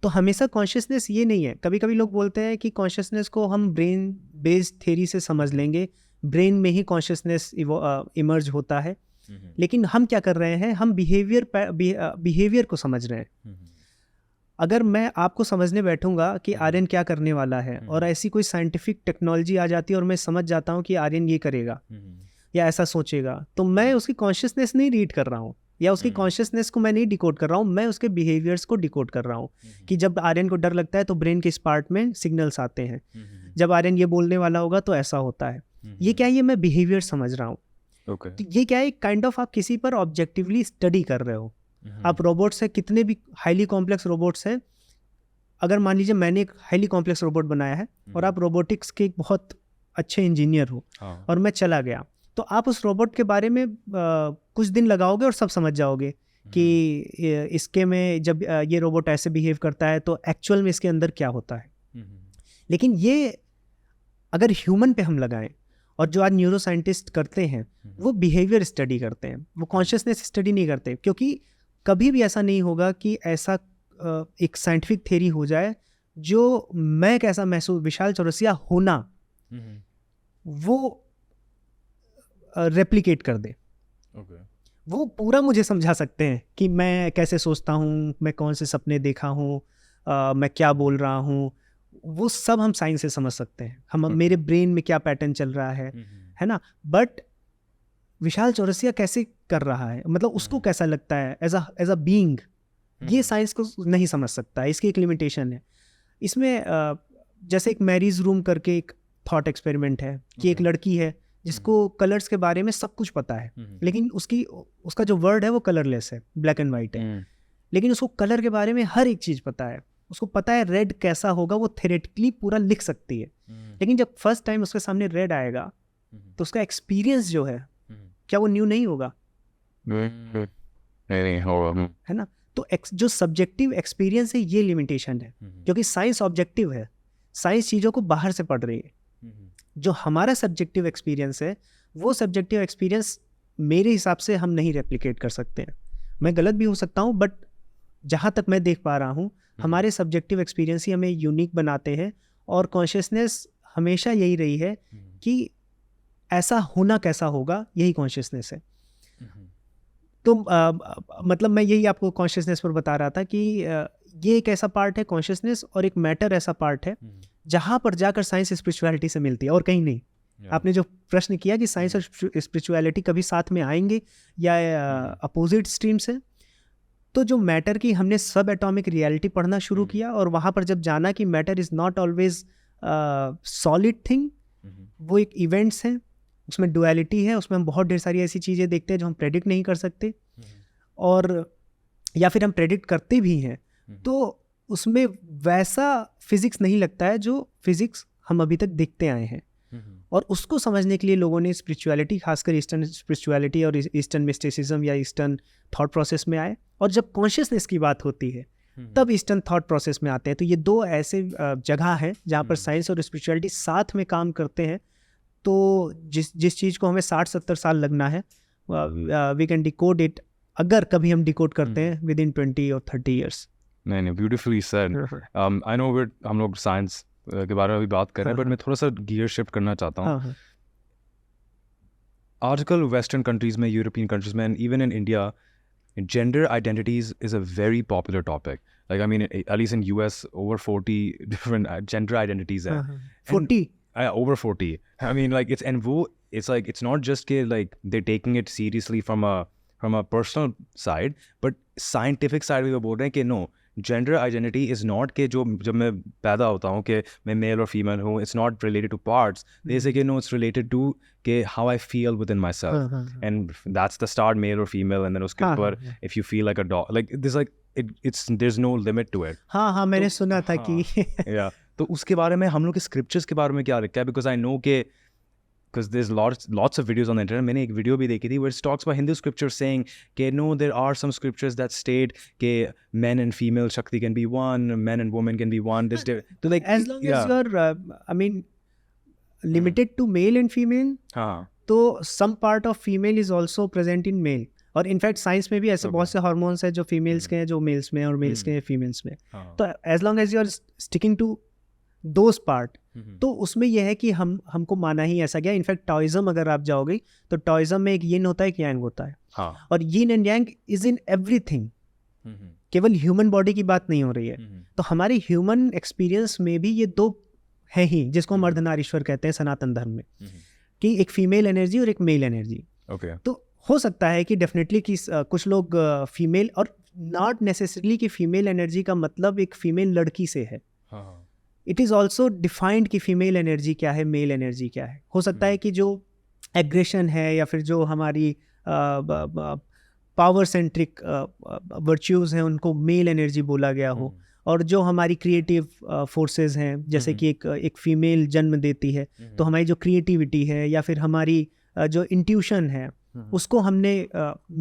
तो हमेशा कॉन्शियसनेस ये नहीं है। कभी कभी लोग बोलते हैं कि कॉन्शियसनेस को हम ब्रेन बेस्ड थ्योरी से समझ लेंगे, ब्रेन में ही कॉन्शियसनेस इमर्ज होता है। लेकिन हम क्या कर रहे हैं, हम बिहेवियर को समझ रहे हैं। अगर मैं आपको समझने बैठूंगा कि आर्यन क्या करने वाला है, और ऐसी कोई साइंटिफिक टेक्नोलॉजी आ जाती है और मैं समझ जाता हूँ कि आर्यन ये करेगा या ऐसा सोचेगा, तो मैं उसकी कॉन्शियसनेस नहीं रीड कर रहा हूँ, या उसकी कॉन्शियसनेस को मैं नहीं डिकोड कर रहा हूँ, मैं उसके बिहेवियर्स को डिकोड कर रहा हूँ। कि जब आर्यन को डर लगता है तो ब्रेन के इस पार्ट में सिग्नल्स आते हैं, जब आर्यन ये बोलने वाला होगा तो ऐसा होता है। ये क्या है, ये मैं बिहेवियर समझ रहा हूँ। तो ये क्या है, काइंड ऑफ आप किसी पर ऑब्जेक्टिवली स्टडी कर रहे हो। आप रोबोट्स है, कितने भी हाईली कॉम्प्लेक्स रोबोट्स हैं, अगर मान लीजिए मैंने एक हाईली कॉम्प्लेक्स रोबोट बनाया है और आप रोबोटिक्स के एक बहुत अच्छे इंजीनियर हो, और मैं चला गया, तो आप उस रोबोट के बारे में कुछ दिन लगाओगे और सब समझ जाओगे कि इसके में जब ये रोबोट ऐसे बिहेव करता है तो एक्चुअल में इसके अंदर क्या होता है। लेकिन ये अगर ह्यूमन पे हम लगाएं, और जो आज न्यूरो साइंटिस्ट करते हैं वो बिहेवियर स्टडी करते हैं, वो कॉन्शियसनेस स्टडी नहीं करते, क्योंकि कभी भी ऐसा नहीं होगा कि ऐसा एक साइंटिफिक थ्योरी हो जाए जो मैं कैसा महसूस, विशाल चौरसिया होना, वो रेप्लिकेट कर दे। वो पूरा मुझे समझा सकते हैं कि मैं कैसे सोचता हूँ, मैं कौन से सपने देखा हूँ, मैं क्या बोल रहा हूँ, वो सब हम साइंस से समझ सकते हैं। हम मेरे ब्रेन में क्या पैटर्न चल रहा है ना। बट विशाल चौरसिया कैसे कर रहा है, मतलब उसको कैसा लगता है एज अ बीइंग, ये साइंस को नहीं समझ सकता है। इसकी एक लिमिटेशन है इसमें। जैसे एक मैरीज रूम करके एक थॉट एक्सपेरिमेंट है कि एक लड़की है जिसको कलर्स के बारे में सब कुछ पता है, लेकिन उसका जो वर्ड है वो कलरलेस है, ब्लैक एंड वाइट है, लेकिन उसको कलर के बारे में हर एक चीज़ पता है। उसको पता है रेड कैसा होगा, वो थ्योरेटिकली पूरा लिख सकती है। लेकिन जब फर्स्ट टाइम उसके सामने रेड आएगा तो उसका एक्सपीरियंस जो है, क्या वो न्यू नहीं होगा? नहीं होगा, है ना। तो जो सब्जेक्टिव एक्सपीरियंस है, ये लिमिटेशन है, क्योंकि साइंस ऑब्जेक्टिव है, साइंस चीज़ों को बाहर से पढ़ रही है। जो हमारा सब्जेक्टिव एक्सपीरियंस है, वो सब्जेक्टिव एक्सपीरियंस मेरे हिसाब से हम नहीं रेप्लिकेट कर सकते हैं। मैं गलत भी हो सकता हूँ, बट जहाँ तक मैं देख पा रहा हूँ हमारे सब्जेक्टिव एक्सपीरियंस ही हमें यूनिक बनाते हैं, और कॉन्शियसनेस हमेशा यही रही है कि ऐसा होना कैसा होगा, यही कॉन्शियसनेस है। तो मतलब मैं यही आपको कॉन्शियसनेस पर बता रहा था कि ये एक ऐसा पार्ट है कॉन्शियसनेस, और एक मैटर ऐसा पार्ट है जहाँ पर जाकर साइंस स्पिरिचुअलिटी से मिलती है और कहीं नहीं। आपने जो प्रश्न किया कि साइंस और स्पिरिचुअलिटी कभी साथ में आएंगे या अपोजिट स्ट्रीम्स है, तो जो मैटर की हमने सब एटॉमिक रियलिटी पढ़ना शुरू किया, और वहाँ पर जब जाना कि matter is not always solid thing, वो एक इवेंट्स हैं, उसमें डुअलिटी है, उसमें हम बहुत ढेर सारी ऐसी चीज़ें देखते हैं जो हम प्रेडिक्ट नहीं कर सकते, और या फिर हम प्रेडिक्ट करते भी हैं तो उसमें वैसा फिजिक्स नहीं लगता है जो फिजिक्स हम अभी तक देखते आए हैं। और उसको समझने के लिए लोगों ने स्पिरिचुअलिटी, खासकर ईस्टर्न स्पिरिचुअलिटी और ईस्टर्न मिस्टिसिज्म या ईस्टर्न थॉट प्रोसेस में आए, और जब कॉन्शियसनेस की बात होती है तब ईस्टर्न थॉट प्रोसेस में आते हैं। तो ये दो ऐसे जगह हैं जहाँ पर साइंस और स्पिरिचुअलिटी साथ में काम करते हैं। तो जिस चीज़ को हमें 60-70 साल लगना है, वी कैन डिकोड इट, अगर कभी हम डिकोड करते हैं विद इन 20 और 30 ईयर्स। नहीं, ब्यूटीफुली सेड। आई नो हम लोग साइंस के बारे में भी बात कर रहे हैं, बट मैं थोड़ा सा गियर शिफ्ट करना चाहता हूँ। आजकल वेस्टर्न कंट्रीज में, यूरोपियन कंट्रीज में, and even in India, gender identities is a very popular topic. Like, I mean, at least in US, over 40 different gender identities are. 40? Over 40. I mean, like, it's like, it's not just like they're taking it seriously from a personal side, but scientific side भी वो बोल रहे हैं कि no, gender identity is not कि जब मैं पैदा होता हूँ कि मैं मेल और फीमेल हूँ, it's not related to parts. They say कि no, it's related to कि how I feel within myself, and that's the start, male or female, and then उसके ऊपर if you feel like a dog, like there's like it's there's no limit to it. हाँ मैंने सुना था कि yeah, तो उसके बारे में हम लोग के स्क्रिप्चर्स के बारे में क्या लिखा है? Because I know कि because there's lots of videos on the internet. मैंने एक वीडियो भी देखी थी where it talks about Hindu scriptures saying कि no, there are some scriptures that state कि men and female Shakti can be one, men and women can be one. So like, as long as you're I mean limited to male and female, तो some part of female is also present in male. और इनफैक्ट साइंस में भी ऐसे बहुत से हार्मोन्स हैं जो फीमेल्स के हैं, जो मेल्स में, और मेल्स के हैं फीमेल्स में। तो as long as you are sticking to those part, तो उसमें यह है कि हमको माना ही ऐसा गया। इनफैक्ट टॉइज्म अगर आप जाओगे तो टॉइज्म में एक यिन होता है, एक यांग होता है, और yin and yang is in everything, केवल ह्यूमन बॉडी की बात नहीं हो रही है। तो हमारे ह्यूमन एक्सपीरियंस में भी ये दो है ही, जिसको हम अर्धनारीश्वर कहते हैं सनातन धर्म में, कि एक फीमेल एनर्जी और एक मेल एनर्जी। तो हो सकता है कि डेफिनेटली कि कुछ लोग फीमेल, और नॉट नेसेसरली कि फीमेल एनर्जी का मतलब एक फीमेल लड़की से है। इट इज़ ऑल्सो डिफाइंड कि फीमेल एनर्जी क्या है, मेल एनर्जी क्या है। हो सकता है कि जो एग्रेशन है या फिर जो हमारी पावर सेंट्रिक वर्च्यूज़ हैं उनको मेल एनर्जी बोला गया हो, और जो हमारी क्रिएटिव फोर्सेस हैं, जैसे कि एक फीमेल जन्म देती है, तो हमारी जो क्रिएटिविटी है या फिर हमारी जो इंट्यूशन है उसको हमने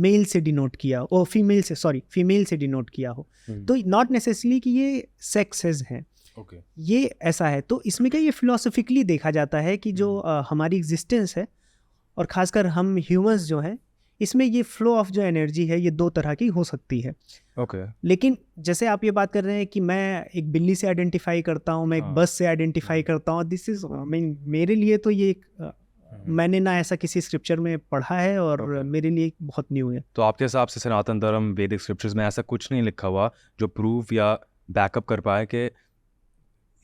मेल से डिनोट किया, और फीमेल से डिनोट किया हो। तो नॉट नेसेसरली कि ये सेक्सेस हैं, ये ऐसा है। तो इसमें क्या, ये फिलोसफिकली देखा जाता है कि जो हमारी एग्जिस्टेंस है, और ख़ासकर हम ह्यूमंस जो हैं, इसमें ये फ्लो ऑफ जो एनर्जी है ये दो तरह की हो सकती है। लेकिन जैसे आप ये बात कर रहे हैं कि मैं एक बिल्ली से आइडेंटिफाई करता हूँ, मैं एक बस से आइडेंटिफाई करता हूँ, दिस इज़ मेरे लिए तो ये मैंने ना ऐसा किसी स्क्रिप्चर में पढ़ा है, और मेरे लिए बहुत न्यू है। तो आपके हिसाब से सनातन धर्म, वैदिक स्क्रिप्चर्स में ऐसा कुछ नहीं लिखा हुआ जो प्रूफ या बैकअप कर पाए कि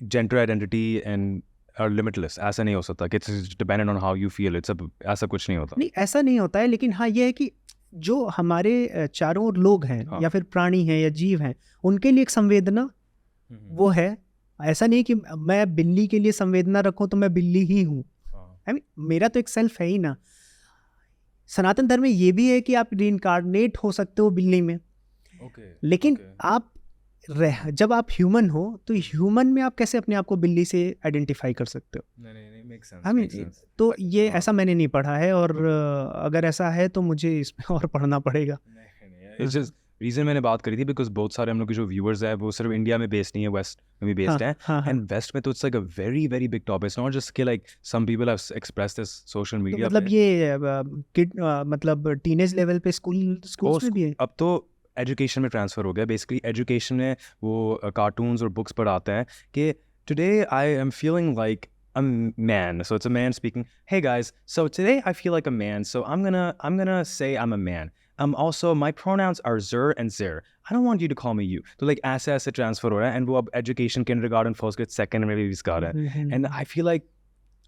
gender identity and are limitless? ऐसा नहीं हो सकता कि it's dependent on how you feel, ऐसा कुछ नहीं होता। नहीं, ऐसा नहीं होता है, लेकिन हाँ ये है कि जो हमारे चारों ओर लोग हैं, या फिर प्राणी हैं या जीव हैं, उनके लिए एक संवेदना वो है। ऐसा नहीं कि मैं बिल्ली के लिए संवेदना रखूं तो मैं बिल्ली ही हूँ। मेरा तो एक सेल्फ है ही ना। सनातन धर्म में ये भी है कि आप रीइंकार्नेट हो सकते हो बिल्ली में, लेकिन आप जब आप ह्यूमन हो तो ह्यूमन में आप कैसे अपने आप को बिल्ली से आइडेंटिफाई कर सकते हो? तो ये ऐसा मैंने नहीं पढ़ा है, और अगर ऐसा है तो मुझे इसमें और पढ़ना पड़ेगा। रीज़न मैंने बात करी थी बिकॉज बहुत सारे हम लोग के जो व्यूअर्स हैं वो सिर्फ इंडिया में बेस्ड नहीं है, वेस्ट में भी बेस्ड हैं, एंड वेस्ट में तो it's like a very very big topic, it's not just कि like some people have expressed this social तो मीडिया मतलब ये किड मतलब टीनेज लेवल पे स्कूल्स में भी है? अब तो एजुकेशन में ट्रांसफ़र हो गया। बेसिकली एजुकेशन में वो कार्टून्स और बुक्स पढ़ाते हैं कि today I am feeling like a man, so it's a man speaking. Hey guys, so today I feel like a man, so I'm gonna say I'm a man. Also my pronouns are zer and zir. I don't want you to call me you. तो like ऐसे ट्रांसफर हो रहा है, and वो अब education kindergarten first grade second में भी इसका रहा है, and I feel like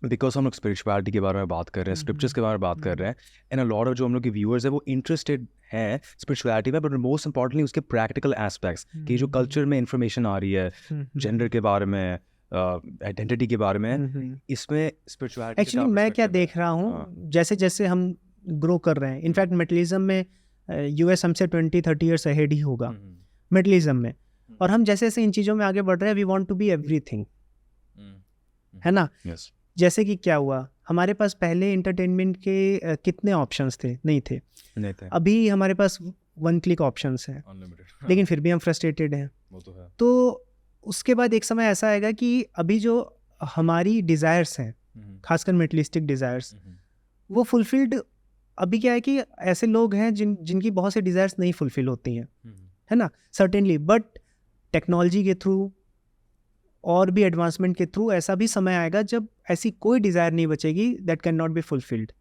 because हम लोग स्पिरिचुअलिटी के बारे में बात कर रहे हैं, स्क्रिप्चर्स के बारे में बात कर रहे हैं, एंड अ लॉट ऑफ जो हम लोग के व्यूअर्स हैं वो इंटरेस्टेड हैं स्पिरिचुअलिटी में, बट मोस्ट इंपॉर्टेंटली उसके प्रैक्टिकल एस्पेक्ट्स कि जो कल्चर में इंफॉर्मेशन आ रही है जेंडर के बारे में, आइडेंटिटी के बारे में, इसमें स्पिरिचुअलिटी एक्चुअली मैं क्या देख रहा हूँ, जैसे जैसे हम ग्रो कर रहे हैं, इनफैक्ट मेटलिज्म में यूएस हमसे 20-30 ईयर्स अहेड ही होगा मेटलिज्म में, और हम जैसे जैसे इन चीज़ों में आगे बढ़ रहे हैं, we want to be everything, है ना? जैसे कि क्या हुआ, हमारे पास पहले एंटरटेनमेंट के कितने ऑप्शंस थे? नहीं थे। अभी हमारे पास 1 क्लिक ऑप्शंस हैं, लेकिन फिर भी हम फ्रस्ट्रेटेड हैं। वो तो है। तो उसके बाद एक समय ऐसा आएगा कि अभी जो हमारी डिज़ायर्स हैं, खासकर मेटलिस्टिक डिज़ायर्स, वो फुलफिल्ड, अभी क्या है कि ऐसे लोग हैं जिनकी बहुत सी डिज़ायर्स नहीं फुलफिल होती हैं, है ना? सर्टेनली, बट टेक्नोलॉजी के थ्रू और भी एडवांसमेंट के थ्रू ऐसा भी समय आएगा जब ऐसी कोई डिज़ायर नहीं बचेगी that can not be fulfilled,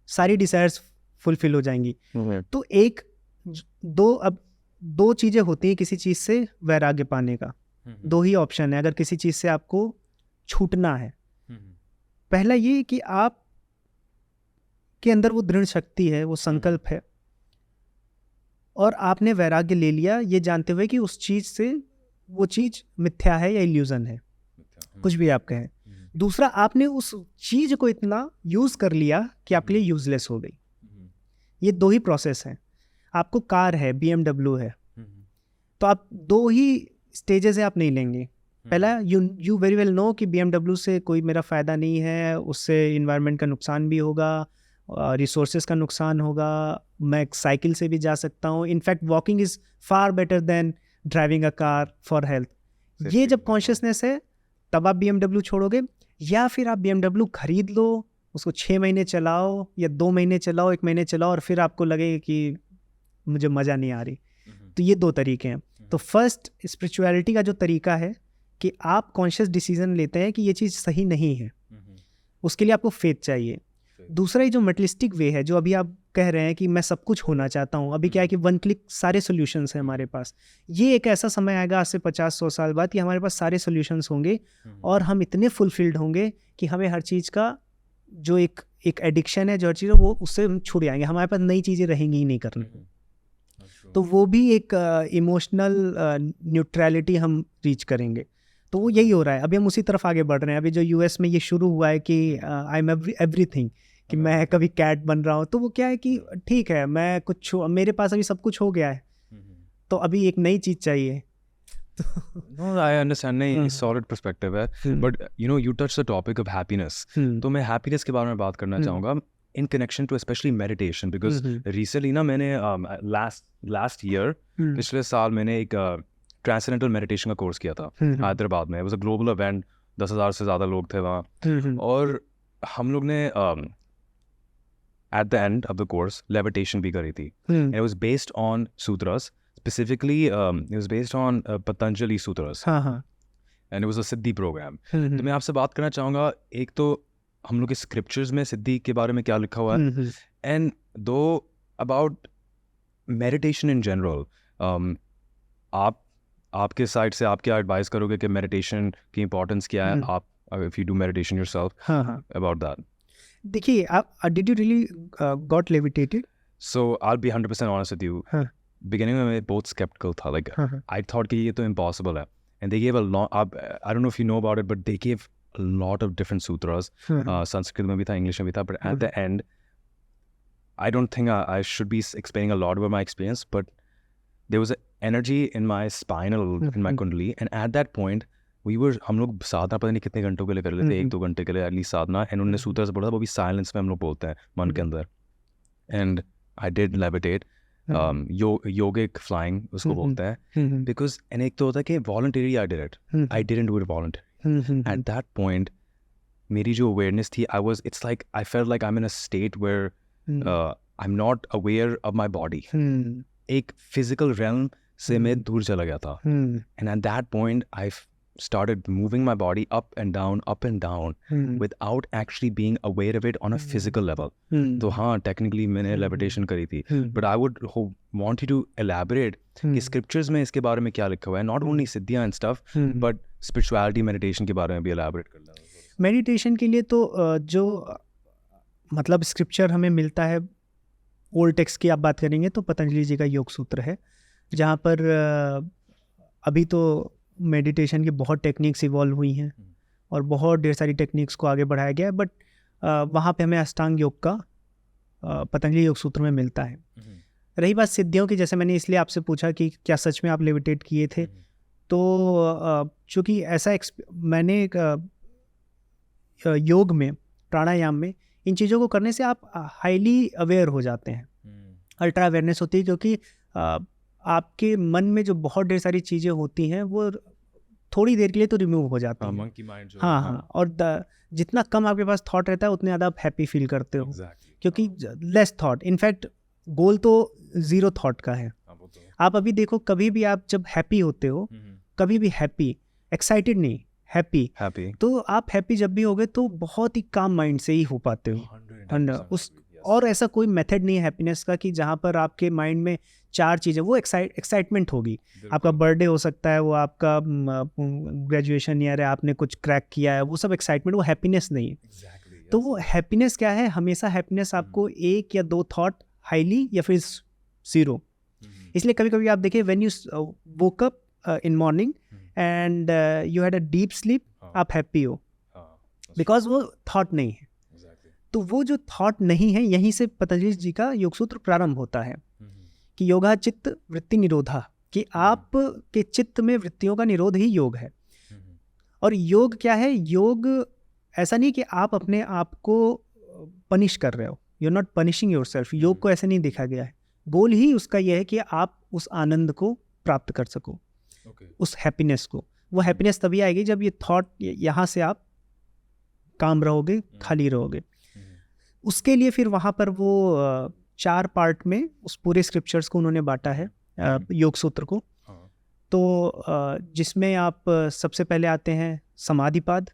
सारी डिज़ायर्स फुलफिल हो जाएंगी। तो अब दो चीज़ें होती हैं किसी चीज़ से वैराग्य पाने का, 2 ही ऑप्शन है अगर किसी चीज़ से आपको छूटना है। पहला ये कि आप के अंदर वो दृढ़ शक्ति है, वो संकल्प है, और आपने वैराग्य ले लिया ये जानते हुए कि उस चीज़ से वो चीज़ मिथ्या है या इल्यूजन है, कुछ भी आप कहें। दूसरा, आपने उस चीज़ को इतना यूज़ कर लिया कि आपके लिए यूजलेस हो गई। ये 2 ही प्रोसेस हैं। आपको कार है, BMW है, तो आप 2 ही स्टेजेस है, आप नहीं लेंगे। पहला, यू वेरी वेल नो कि BMW से कोई मेरा फ़ायदा नहीं है, उससे इन्वायरमेंट का नुकसान भी होगा, रिसोर्सेज का नुकसान होगा, मैं साइकिल से भी जा सकता हूँ, in fact walking is far better than driving a car for health. ये जब कॉन्शियसनेस है तब आप BMW छोड़ोगे, या फिर आप BMW खरीद लो, उसको 6 महीने चलाओ या 2 महीने चलाओ, 1 महीने चलाओ, और फिर आपको लगे कि मुझे मज़ा नहीं आ रही। तो ये 2 तरीके हैं। तो फर्स्ट, स्पिरिचुअलिटी का जो तरीका है कि आप कॉन्शियस डिसीजन लेते हैं कि ये चीज़ सही नहीं है, उसके लिए आपको फेथ चाहिए। दूसरा, ये जो मेटलिस्टिक वे है, जो अभी आप कह रहे हैं कि मैं सब कुछ होना चाहता हूँ, अभी क्या है कि 1 क्लिक सारे सॉल्यूशंस हैं हमारे पास। ये एक ऐसा समय आएगा आज से 50-100 साल बाद कि हमारे पास सारे सॉल्यूशंस होंगे और हम इतने फुलफिल्ड होंगे कि हमें हर चीज़ का जो एक एडिक्शन है, जो हर चीज़ है, वो उससे हम छूट जाएंगे, हमारे पास नई चीज़ें रहेंगी ही नहीं करने को। तो वो भी एक इमोशनल न्यूट्रलिटी हम रीच करेंगे। तो वो यही हो रहा है, अभी हम उसी तरफ आगे बढ़ रहे हैं। अभी जो US में ये शुरू हुआ है कि आई एम एवरीथिंग, कि मैं कभी कैट बन रहा हूँ, तो वो क्या है कि ठीक है, मैं कुछ मेरे पास अभी सब कुछ हो गया है, तो अभी एक नई चीज़ चाहिए। No, I understand, नहीं, सॉलिड पर्सपेक्टिव है, but you know you touch the topic of happiness, तो मैं हैप्पीनेस के बारे में बात करना चाहूँगा in connection to especially meditation, because recently ना मैंने लास्ट ईयर पिछले साल मैंने एक ट्रांसेंडेंटल मेडिटेशन का कोर्स किया था हैदराबाद में। It was a global event, 10,000 से ज़्यादा लोग थे वहाँ, और हम लोग ने at the end of the course levitation भी करी थी, and it was based on sutras, specifically it was based on Patanjali Sutras, and it was a Siddhi program. तो मैं आपसे बात करना चाहूँगा, एक तो हम लोग के स्क्रिप्चर्स में सिद्धि के बारे में क्या लिखा हुआ है, एंड दो अबाउट मेडिटेशन इन जनरल। आपके साइड से आप क्या एडवाइस करोगे कि मेडिटेशन की इंपॉर्टेंस क्या है, आप if you do meditation yourself, about that? देखिए, आप did you really got levitated? So I'll be 100% honest with you. Beginning में मैं बहुत skeptical था, like I thought कि ये तो impossible है, and they gave a lot, I don't know if you know about it, but they gave a lot of different sutras, Sanskrit में भी था, English में भी था, but at the end I don't think I should be explaining a lot about my experience, but there was an energy in my spine, in my kundali, and at that point हम लोग साधना पता नहीं कितने घंटों के लिए कर रहे थे, 1-2 घंटे के लिए एटलीस्ट साधना, एंड उन्होंने सूत्र से बोला, वो भी साइलेंस में हम लोग बोलते हैं मन के अंदर, and I did levitate, yogic flying उसको बोलते हैं, बिकॉज एंड एक तो होता है कि voluntary I did it, I didn't do it voluntary. At that point मेरी जो अवेयरनेस थी, I felt like I am in a state where I am not aware of my body. एक फिजिकल रेल्म से मैं दूर चला गया था. And at that point I started moving my body up and down without actually being aware of it on a physical level. तो हाँ, technically मैंने levitation करी थी, but I would want you to elaborate कि scriptures में इसके बारे में क्या लिखा हुआ है, not only सिद्धियाँ and stuff, but spirituality, meditation के बारे में भी elaborate कर लेना. मेडिटेशन के लिए तो जो मतलब स्क्रिप्चर हमें मिलता है, ओल्ड टेक्स्ट की आप बात करेंगे तो पतंजलि जी का योग सूत्र है, जहाँ पर अभी तो मेडिटेशन की बहुत टेक्निक्स इवॉल्व हुई हैं और बहुत ढेर सारी टेक्निक्स को आगे बढ़ाया गया है, बट वहाँ पे हमें अष्टांग योग का पतंजलि योग सूत्र में मिलता है. रही बात सिद्धियों की, जैसे मैंने इसलिए आपसे पूछा कि क्या सच में आप लेविटेट किए थे, तो चूँकि ऐसा मैंने योग में, प्राणायाम में इन चीज़ों को करने से आप हाईली अवेयर हो जाते हैं, अल्ट्रा अवेयरनेस होती है, क्योंकि आपके मन में जो बहुत ढेर सारी चीज़ें होती हैं वो थोड़ी देर के लिए तो रिमूव हो जाती हैं. मंकी माइंड जो हाँ, और जितना कम आपके पास थॉट रहता है उतने ज़्यादा आप हैप्पी फील करते हो, क्योंकि लेस थॉट. इनफैक्ट गोल तो ज़ीरो थॉट का है. आप अभी देखो, कभी भी आप जब हैप्पी होते हो, कभी भी हैप्पी, एक्साइटेड नहीं, हैप्पी, तो आप हैप्पी जब भी होगे तो बहुत ही काम माइंड से ही हो पाते हो. और ऐसा कोई मेथड नहीं है हैप्पीनेस का कि जहाँ पर आपके माइंड में चार चीज़ें, वो एक्साइटमेंट होगी. आपका बर्थडे हो सकता है, वो आपका ग्रेजुएशन ईयर है, आपने कुछ क्रैक किया है, वो सब एक्साइटमेंट, वो हैप्पीनेस नहीं है. तो वो हैप्पीनेस क्या है, हमेशा हैप्पीनेस आपको एक या दो थॉट हाईली या फिर ज़ीरो. इसलिए कभी कभी आप देखिए, when you woke up in morning and you had a deep sleep, आप हैप्पी हो, बिकॉज वो थॉट नहीं है. तो वो जो थॉट नहीं है, यहीं से पतंजलि जी का योग सूत्र प्रारंभ होता है कि योगा चित्त वृत्ति निरोधा, कि आप के चित्त में वृत्तियों का निरोध ही योग है. और योग क्या है, योग ऐसा नहीं कि आप अपने आप को पनिश कर रहे हो, you are not punishing yourself. योग को ऐसे नहीं देखा गया है. गोल ही उसका यह है कि आप उस आनंद को प्राप्त कर सको, उस हैप्पीनेस को. वो हैप्पीनेस तभी आएगी जब ये थॉट, यहाँ से आप काम रहोगे, खाली रहोगे. उसके लिए फिर वहाँ पर वो 4 पार्ट में उस पूरे स्क्रिप्चर्स को उन्होंने बांटा है, योग सूत्र को. तो जिसमें आप सबसे पहले आते हैं समाधिपाद.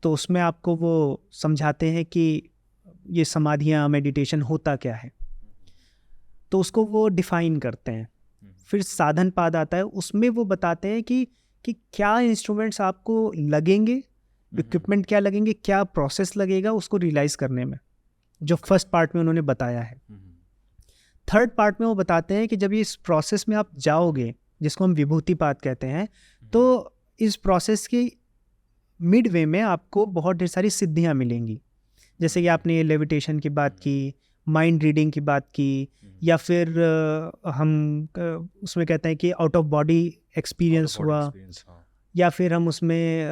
तो उसमें आपको वो समझाते हैं कि ये समाधियाँ, मेडिटेशन होता क्या है, तो उसको वो डिफाइन करते हैं. फिर साधन पाद आता है, उसमें वो बताते हैं कि क्या इंस्ट्रूमेंट्स आपको लगेंगे, इक्विपमेंट क्या लगेंगे, क्या प्रोसेस लगेगा उसको रियलाइज़ करने में, जो फर्स्ट पार्ट में उन्होंने बताया है. थर्ड पार्ट में वो बताते हैं कि जब इस प्रोसेस में आप जाओगे, जिसको हम विभूतिपाद कहते हैं, तो इस प्रोसेस के मिड वे में आपको बहुत ढेर सारी सिद्धियाँ मिलेंगी. जैसे कि आपने ये लेविटेशन की बात की, माइंड रीडिंग की बात की, या फिर हम उसमें कहते हैं कि आउट ऑफ बॉडी एक्सपीरियंस हुआ, या फिर हम उसमें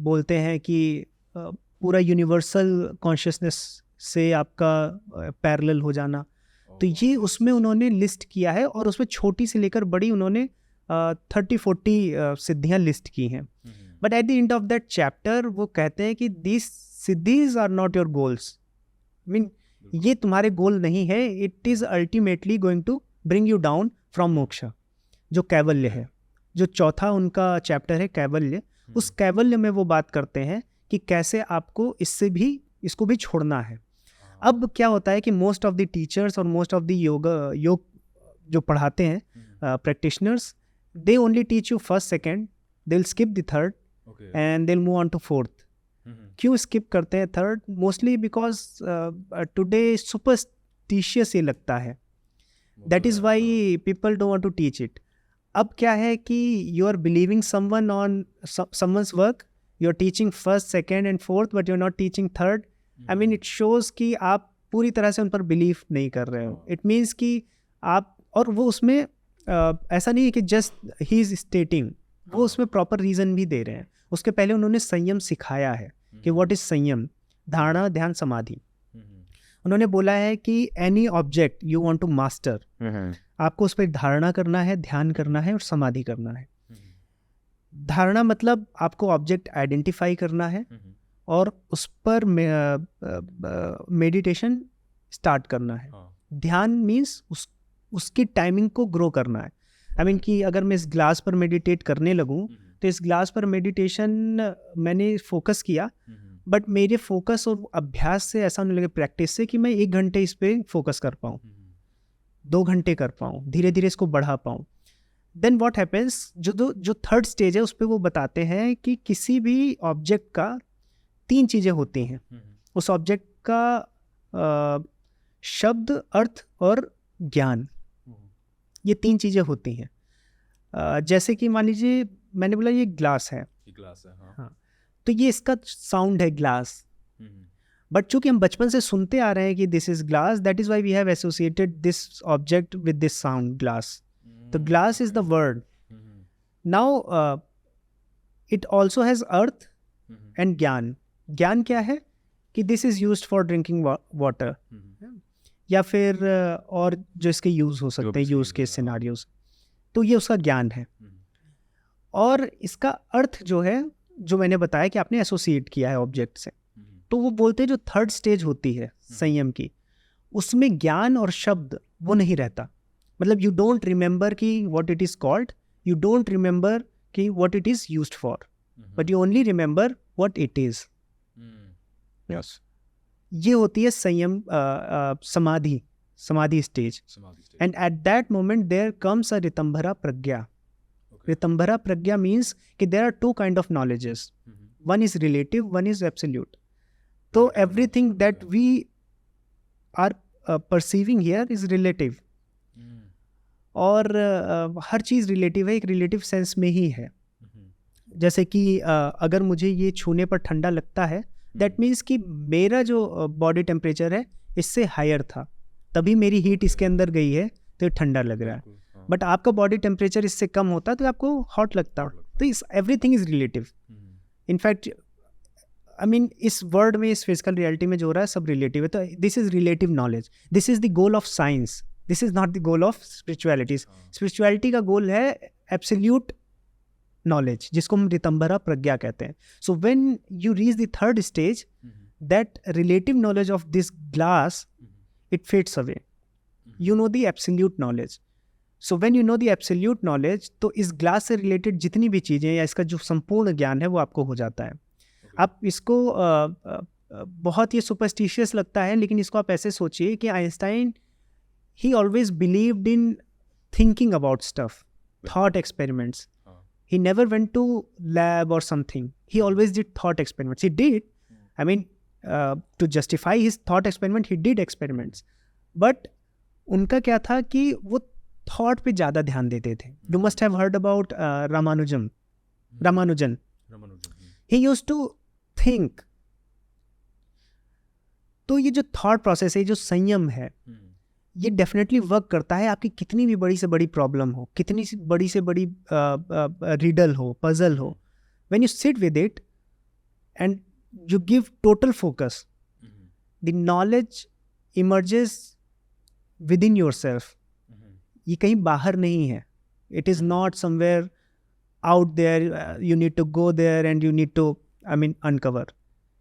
बोलते हैं कि पूरा यूनिवर्सल कॉन्शियसनेस से आपका पैरेलल हो जाना. तो ये उसमें उन्होंने लिस्ट किया है, और उसमें छोटी से लेकर बड़ी उन्होंने 30-40 सिद्धियाँ लिस्ट की हैं. But at the end of that chapter वो कहते हैं कि this siddhis are not your goals. Mean ये तुम्हारे गोल नहीं है, it is ultimately going to bring you down from moksha, जो कैवल्य है. जो चौथा उनका चैप्टर है कैवल्य, उस कैवल्य में वो बात करते हैं कि कैसे आपको इसको भी छोड़ना है. अब क्या होता है कि मोस्ट ऑफ द टीचर्स और मोस्ट ऑफ द योग जो पढ़ाते हैं practitioners, they only teach you first second, they will skip the third and they will move on to fourth. क्यों स्किप करते हैं third? Mostly because today superstitious ये लगता है, that is why people don't want to teach it. अब क्या है कि you are believing someone on someone's work, you are teaching first second and fourth, but you are not teaching third. I mean it shows कि आप पूरी तरह से उन पर बिलीव नहीं कर रहे हो. इट मीन्स कि आप, और वो उसमें ऐसा नहीं है कि जस्ट ही इज़ स्टेटिंग, वो उसमें प्रॉपर रीज़न भी दे रहे हैं. उसके पहले उन्होंने संयम सिखाया है कि व्हाट इज़ संयम, धारणा, ध्यान, समाधि. उन्होंने बोला है कि any object you want to master, आपको उस पर धारणा करना है, ध्यान करना है और समाधि करना है। धारणा मतलब आपको ऑब्जेक्ट आइडेंटिफाई करना है और उस पर मेडिटेशन स्टार्ट करना है। ध्यान मीन्स उसकी टाइमिंग को ग्रो करना है। आई मीन कि अगर मैं इस ग्लास पर मेडिटेट करने लगूं तो इस ग्लास पर मेडिटेशन मैंने फोकस किया, बट मेरे फोकस और अभ्यास से ऐसा होने लगे, प्रैक्टिस से, कि मैं 1 घंटे इस पर फोकस कर पाऊँ, 2 घंटे कर पाऊँ, धीरे धीरे इसको बढ़ा पाऊँ। देन व्हाट हैपेंस, जो थर्ड स्टेज है उस पर वो बताते हैं कि किसी भी ऑब्जेक्ट का 3 चीज़ें होती हैं। उस ऑब्जेक्ट का शब्द, अर्थ और ज्ञान, ये 3 चीज़ें होती हैं। जैसे कि मान लीजिए मैंने बोला ये ग्लास है, हाँ, तो ये इसका साउंड है ग्लास, बट चूंकि हम बचपन से सुनते आ रहे हैं कि this is glass, that is why we have associated this object with this sound glass. तो glass is the word. Now it also has artha and gyan. ज्ञान क्या है कि this is used for drinking water, या फिर और जो इसके यूज़ हो सकते हैं, यूज़ के सिनारियोज, तो ये उसका ज्ञान है। और इसका अर्थ जो है, जो मैंने बताया कि आपने एसोसिएट किया है ऑब्जेक्ट से, तो वो बोलते हैं जो थर्ड स्टेज होती है संयम की, उसमें ज्ञान और शब्द वो नहीं रहता। मतलब यू डोंट रिमेंबर कि what it is called, you don't remember कि what it is used for, but you only remember what it is. ये होती है संयम, samadhi stage. And at that moment there comes a ritambhara prajna. Ritambhara prajna means कि there are 2 kind of knowledges, one is relative, one is absolute. तो everything that we are perceiving here is relative, और हर चीज़ रिलेटिव है, एक रिलेटिव सेंस में ही है। जैसे कि अगर मुझे ये छूने पर ठंडा लगता है, दैट मीन्स कि मेरा जो बॉडी टेम्परेचर है इससे हायर था, तभी मेरी हीट इसके अंदर गई है तो ये ठंडा लग रहा है। बट आपका बॉडी टेम्परेचर इससे कम होता तो आपको हॉट लगता। तो इस everything is relative. In fact I mean इस वर्ड में, इस फिजिकल रियलिटी में जो हो रहा है सब रिलेटिव है। तो this is relative knowledge, this is the goal of science, this is not the goal of spirituality. Spirituality का गोल है एब्सोल्यूट नॉलेज, जिसको हम ऋतंभरा प्रज्ञा कहते हैं। So when you reach the third stage, that relative knowledge of this glass, it fades away. You know the absolute knowledge. So when you know the absolute knowledge, तो इस ग्लास से रिलेटेड जितनी भी चीज़ें या इसका जो संपूर्ण ज्ञान है वो आपको हो जाता है। आप इसको बहुत ये सुपरस्टिशियस लगता है, लेकिन इसको आप ऐसे सोचिए कि Einstein he always believed in thinking about stuff, thought experiments. He never went to lab or something. He always did thought experiments. He did. I mean, to justify his thought experiment, he did experiments. But उनका क्या था कि वो थॉट पे ज़्यादा ध्यान देते थे. You must have heard about Ramanujan. He used to think. तो ये जो थॉट प्रोसेस है, जो संयम है, ये डेफिनेटली वर्क करता है. आपकी कितनी भी बड़ी से बड़ी प्रॉब्लम हो, कितनी सी बड़ी रिडल हो, पजल हो, when you sit with it and you give total focus, the knowledge emerges within yourself. ये कहीं बाहर नहीं है. It is not somewhere out there. You need to go there and you need to, uncover.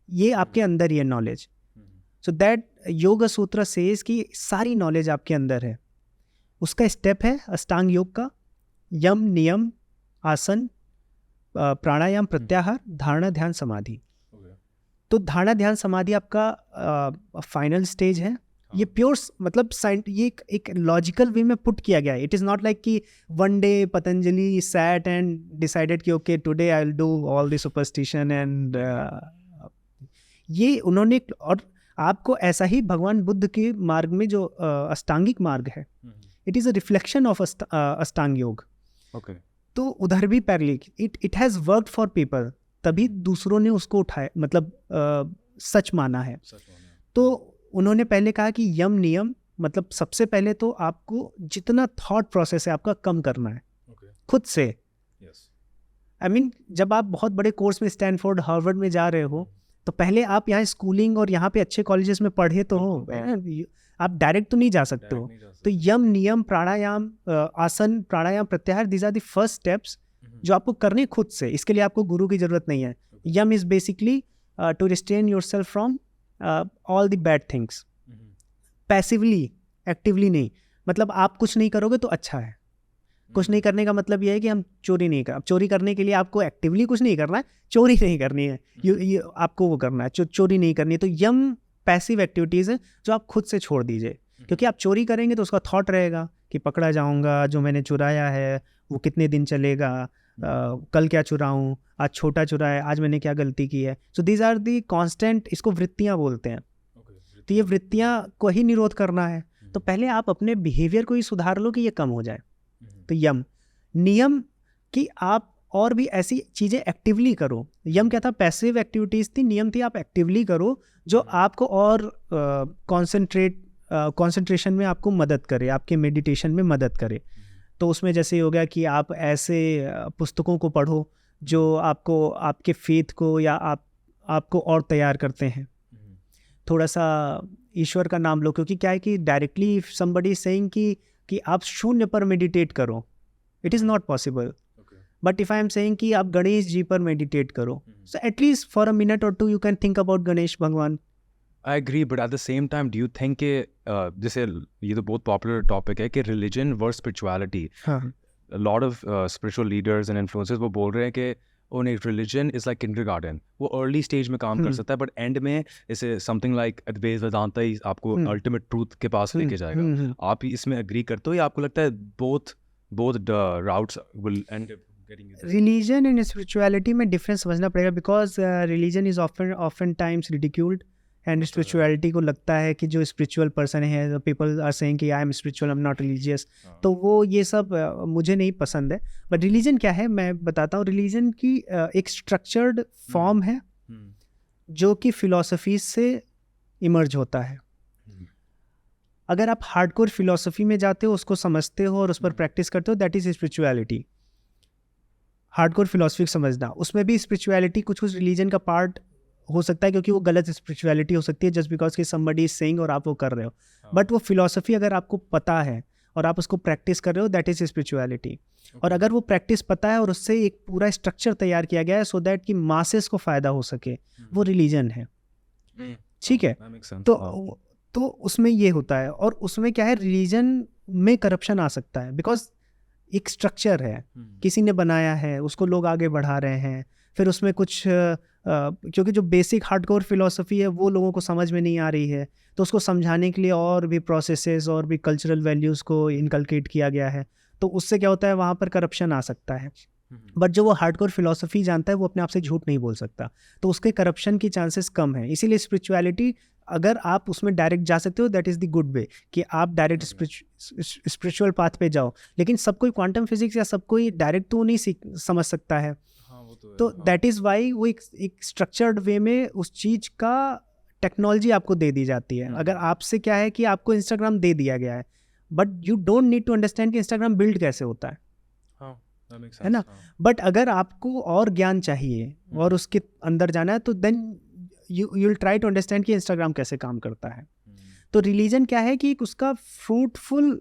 ये आपके अंदर ही है knowledge. So that Yoga Sutra says कि सारी knowledge आपके अंदर है. उसका स्टेप है अष्टांग योग का, यम, नियम, आसन, प्राणायाम, प्रत्याहार, धारणा, ध्यान, समाधि. तो धारणा, ध्यान, समाधि आपका फाइनल स्टेज है. ये प्योर मतलब ये एक लॉजिकल वे में पुट किया गया है. इट इज़ नॉट लाइक कि one day Patanjali sat and decided कि okay today I will do all the superstition and ये उन्होंने. और आपको ऐसा ही भगवान बुद्ध के मार्ग में जो अष्टांगिक मार्ग है, it is a reflection of अष्टांग योग. तो उधर भी parallel it has worked for people, तभी दूसरों ने उसको उठाया, मतलब सच माना है. तो उन्होंने पहले कहा कि यम, नियम, मतलब सबसे पहले तो आपको जितना थॉट प्रोसेस है आपका कम करना है खुद से. जब आप बहुत बड़े कोर्स में स्टैनफोर्ड, हार्वर्ड में जा रहे हो, तो पहले आप यहाँ स्कूलिंग और यहाँ पे अच्छे कॉलेजेस में पढ़े तो हो, आप डायरेक्ट तो नहीं जा सकते हो। तो यम, नियम, प्राणायाम, asana, pranayama, pratyahara, these are the first steps जो आपको करने खुद से, इसके लिए आपको गुरु की जरूरत नहीं है। Yama is basically to restrain yourself from all the bad things, passively, actively नहीं। मतलब आप कुछ नहीं करोगे तो अच्छा है। कुछ नहीं करने का मतलब यह है कि हम चोरी नहीं कर, अब चोरी करने के लिए आपको एक्टिवली कुछ नहीं करना है, चोरी नहीं करनी है, आपको वो करना है, चोरी नहीं करनी है। तो यम पैसिव एक्टिविटीज़ है जो आप खुद से छोड़ दीजिए, क्योंकि आप चोरी करेंगे तो उसका थॉट रहेगा कि पकड़ा जाऊंगा, जो मैंने चुराया है वो कितने दिन चलेगा, कल क्या चुराऊं, आज छोटा चुराया, आज मैंने क्या गलती की है। So these are the constant, इसको वृत्तियाँ बोलते हैं। तो ये वृत्तियाँ को ही निरोध करना है। तो पहले आप अपने बिहेवियर को ही सुधार लो कि ये कम हो जाए। तो यम। नियम कि आप और भी ऐसी चीज़ें एक्टिवली करो। यम क्या था, पैसिव एक्टिविटीज़ थी, नियम थी आप एक्टिवली करो जो आपको और कंसंट्रेशन में आपको मदद करे, आपके मेडिटेशन में मदद करे। तो उसमें जैसे हो गया कि आप ऐसे पुस्तकों को पढ़ो जो आपको, आपके फेथ को या आपको और तैयार करते हैं। थोड़ा सा ईश्वर का नाम लो, क्योंकि क्या है कि डायरेक्टली इफ समबडी सेइंग कि आप शून्य पर मेडिटेट करो, it is not possible. But if I am saying कि आप गणेश जी पर मेडिटेट करो, so at least for a minute और to you can think about Ganesh भगवान। I agree, but at the same time do you think कि जैसे ये तो बहुत पॉपुलर टॉपिक है कि religion versus spirituality, lot of spiritual leaders and influencers वो बोल रहे हैं कि ओन एक रिलीजन इज लाइक किंडरगार्टन, वो अर्ली स्टेज में काम कर सकता है बट एंड में इसे समथिंग लाइक अद्वैत वेदांता ही आपको अल्टीमेट ट्रूथ के पास लेके जाएगा। आप इसमें एग्री करते हो या आपको लगता है both routes will and up getting? Religion and spirituality में डिफरेंस समझना पड़ेगा, because religion is often times ridiculed and spirituality को लगता है कि जो स्पिरिचुअल पर्सन है, पीपल आर सेइंग कि I am spiritual, I am not religious. तो वो ये सब मुझे नहीं पसंद है। बट रिलीजन क्या है मैं बताता हूँ। रिलीजन की एक स्ट्रक्चर्ड फॉर्म है जो कि फिलॉसफी से इमर्ज होता है। अगर आप हार्डकोर फिलॉसफी में जाते हो, उसको समझते हो और उस पर प्रैक्टिस करते हो, that is spirituality. Hardcore philosophy समझना, उसमें भी स्पिरिचुअलिटी कुछ रिलीजन का पार्ट हो सकता है, क्योंकि वो गलत स्पिरिचुअलिटी हो सकती है जस्ट बिकॉज कि समबडी इज सेइंग और आप वो कर रहे हो। बट वो फिलॉसफी अगर आपको पता है और आप उसको प्रैक्टिस कर रहे हो, दैट इज स्पिरिचुअलिटी। और अगर वो प्रैक्टिस पता है और उससे एक पूरा स्ट्रक्चर तैयार किया गया है सो दैट कि मासेस को फ़ायदा हो सके, वो रिलीजन है। ठीक है, तो उसमें ये होता है। और उसमें क्या है, रिलीजन में करप्शन आ सकता है बिकॉज एक स्ट्रक्चर है, किसी ने बनाया है, उसको लोग आगे बढ़ा रहे हैं। फिर उसमें कुछ क्योंकि जो बेसिक हार्डकोर फिलॉसफी है वो लोगों को समझ में नहीं आ रही है, तो उसको समझाने के लिए और भी प्रोसेसेस और भी कल्चरल वैल्यूज़ को इनकलकेट किया गया है। तो उससे क्या होता है, वहाँ पर करप्शन आ सकता है। बट जो वो हार्डकोर फिलॉसफी जानता है वो अपने आप से झूठ नहीं बोल सकता, तो उसके करप्शन की चांसेस कम है। इसीलिए स्पिरिचुअलिटी अगर आप उसमें डायरेक्ट जा सकते हो, that is the good way कि आप डायरेक्ट स्पिरिचुअल पाथ पे जाओ। लेकिन सब कोई क्वांटम फिजिक्स या सब कोई डायरेक्ट तो नहीं समझ सकता है। तो दैट इज़ वाई वो एक स्ट्रक्चर्ड वे में उस चीज़ का टेक्नोलॉजी आपको दे दी जाती है। अगर आपसे क्या है कि आपको इंस्टाग्राम दे दिया गया है, but you don't need to understand कि इंस्टाग्राम बिल्ड कैसे होता है, है ना। बट अगर आपको और ज्ञान चाहिए और उसके अंदर जाना है, तो then you will try to understand कि इंस्टाग्राम कैसे काम करता है। तो रिलीजन क्या है कि उसका फ्रूटफुल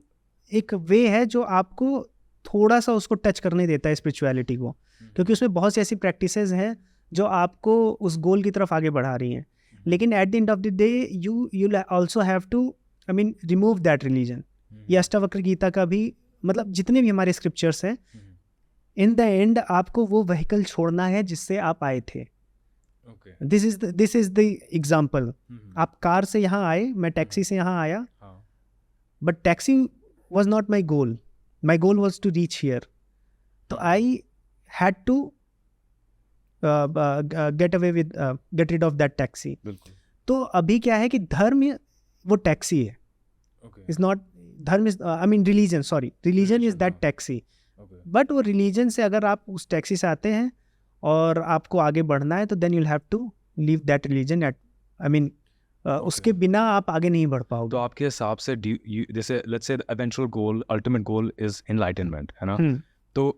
एक वे है जो आपको थोड़ा सा उसको टच करने देता है स्पिरिचुअलिटी को, क्योंकि उसमें बहुत सी ऐसी प्रैक्टिसेस हैं जो आपको उस गोल की तरफ आगे बढ़ा रही हैं। लेकिन at the end of the day you also have to remove that religion. ये अष्टावक्र गीता का भी मतलब जितने भी हमारे स्क्रिप्चर्स हैं, इन द एंड आपको वो व्हीकल छोड़ना है जिससे आप आए थे। This is the example. आप कार से यहाँ आए, मैं टैक्सी से यहाँ आया, but taxi was not my goal, my goal was to reach here. तो I had to get rid of that taxi. तो अभी क्या है कि धर्म वो टैक्सी है, इज नॉट धर्म is religion is that taxi. But वो रिलीजन से अगर आप उस टैक्सी से आते हैं और आपको आगे बढ़ना है, तो then you have to leave that religion उसके बिना आप आगे नहीं बढ़ पाओगे। तो आपके हिसाब से जैसे let's say eventual goal, ultimate goal is enlightenment, है ना। तो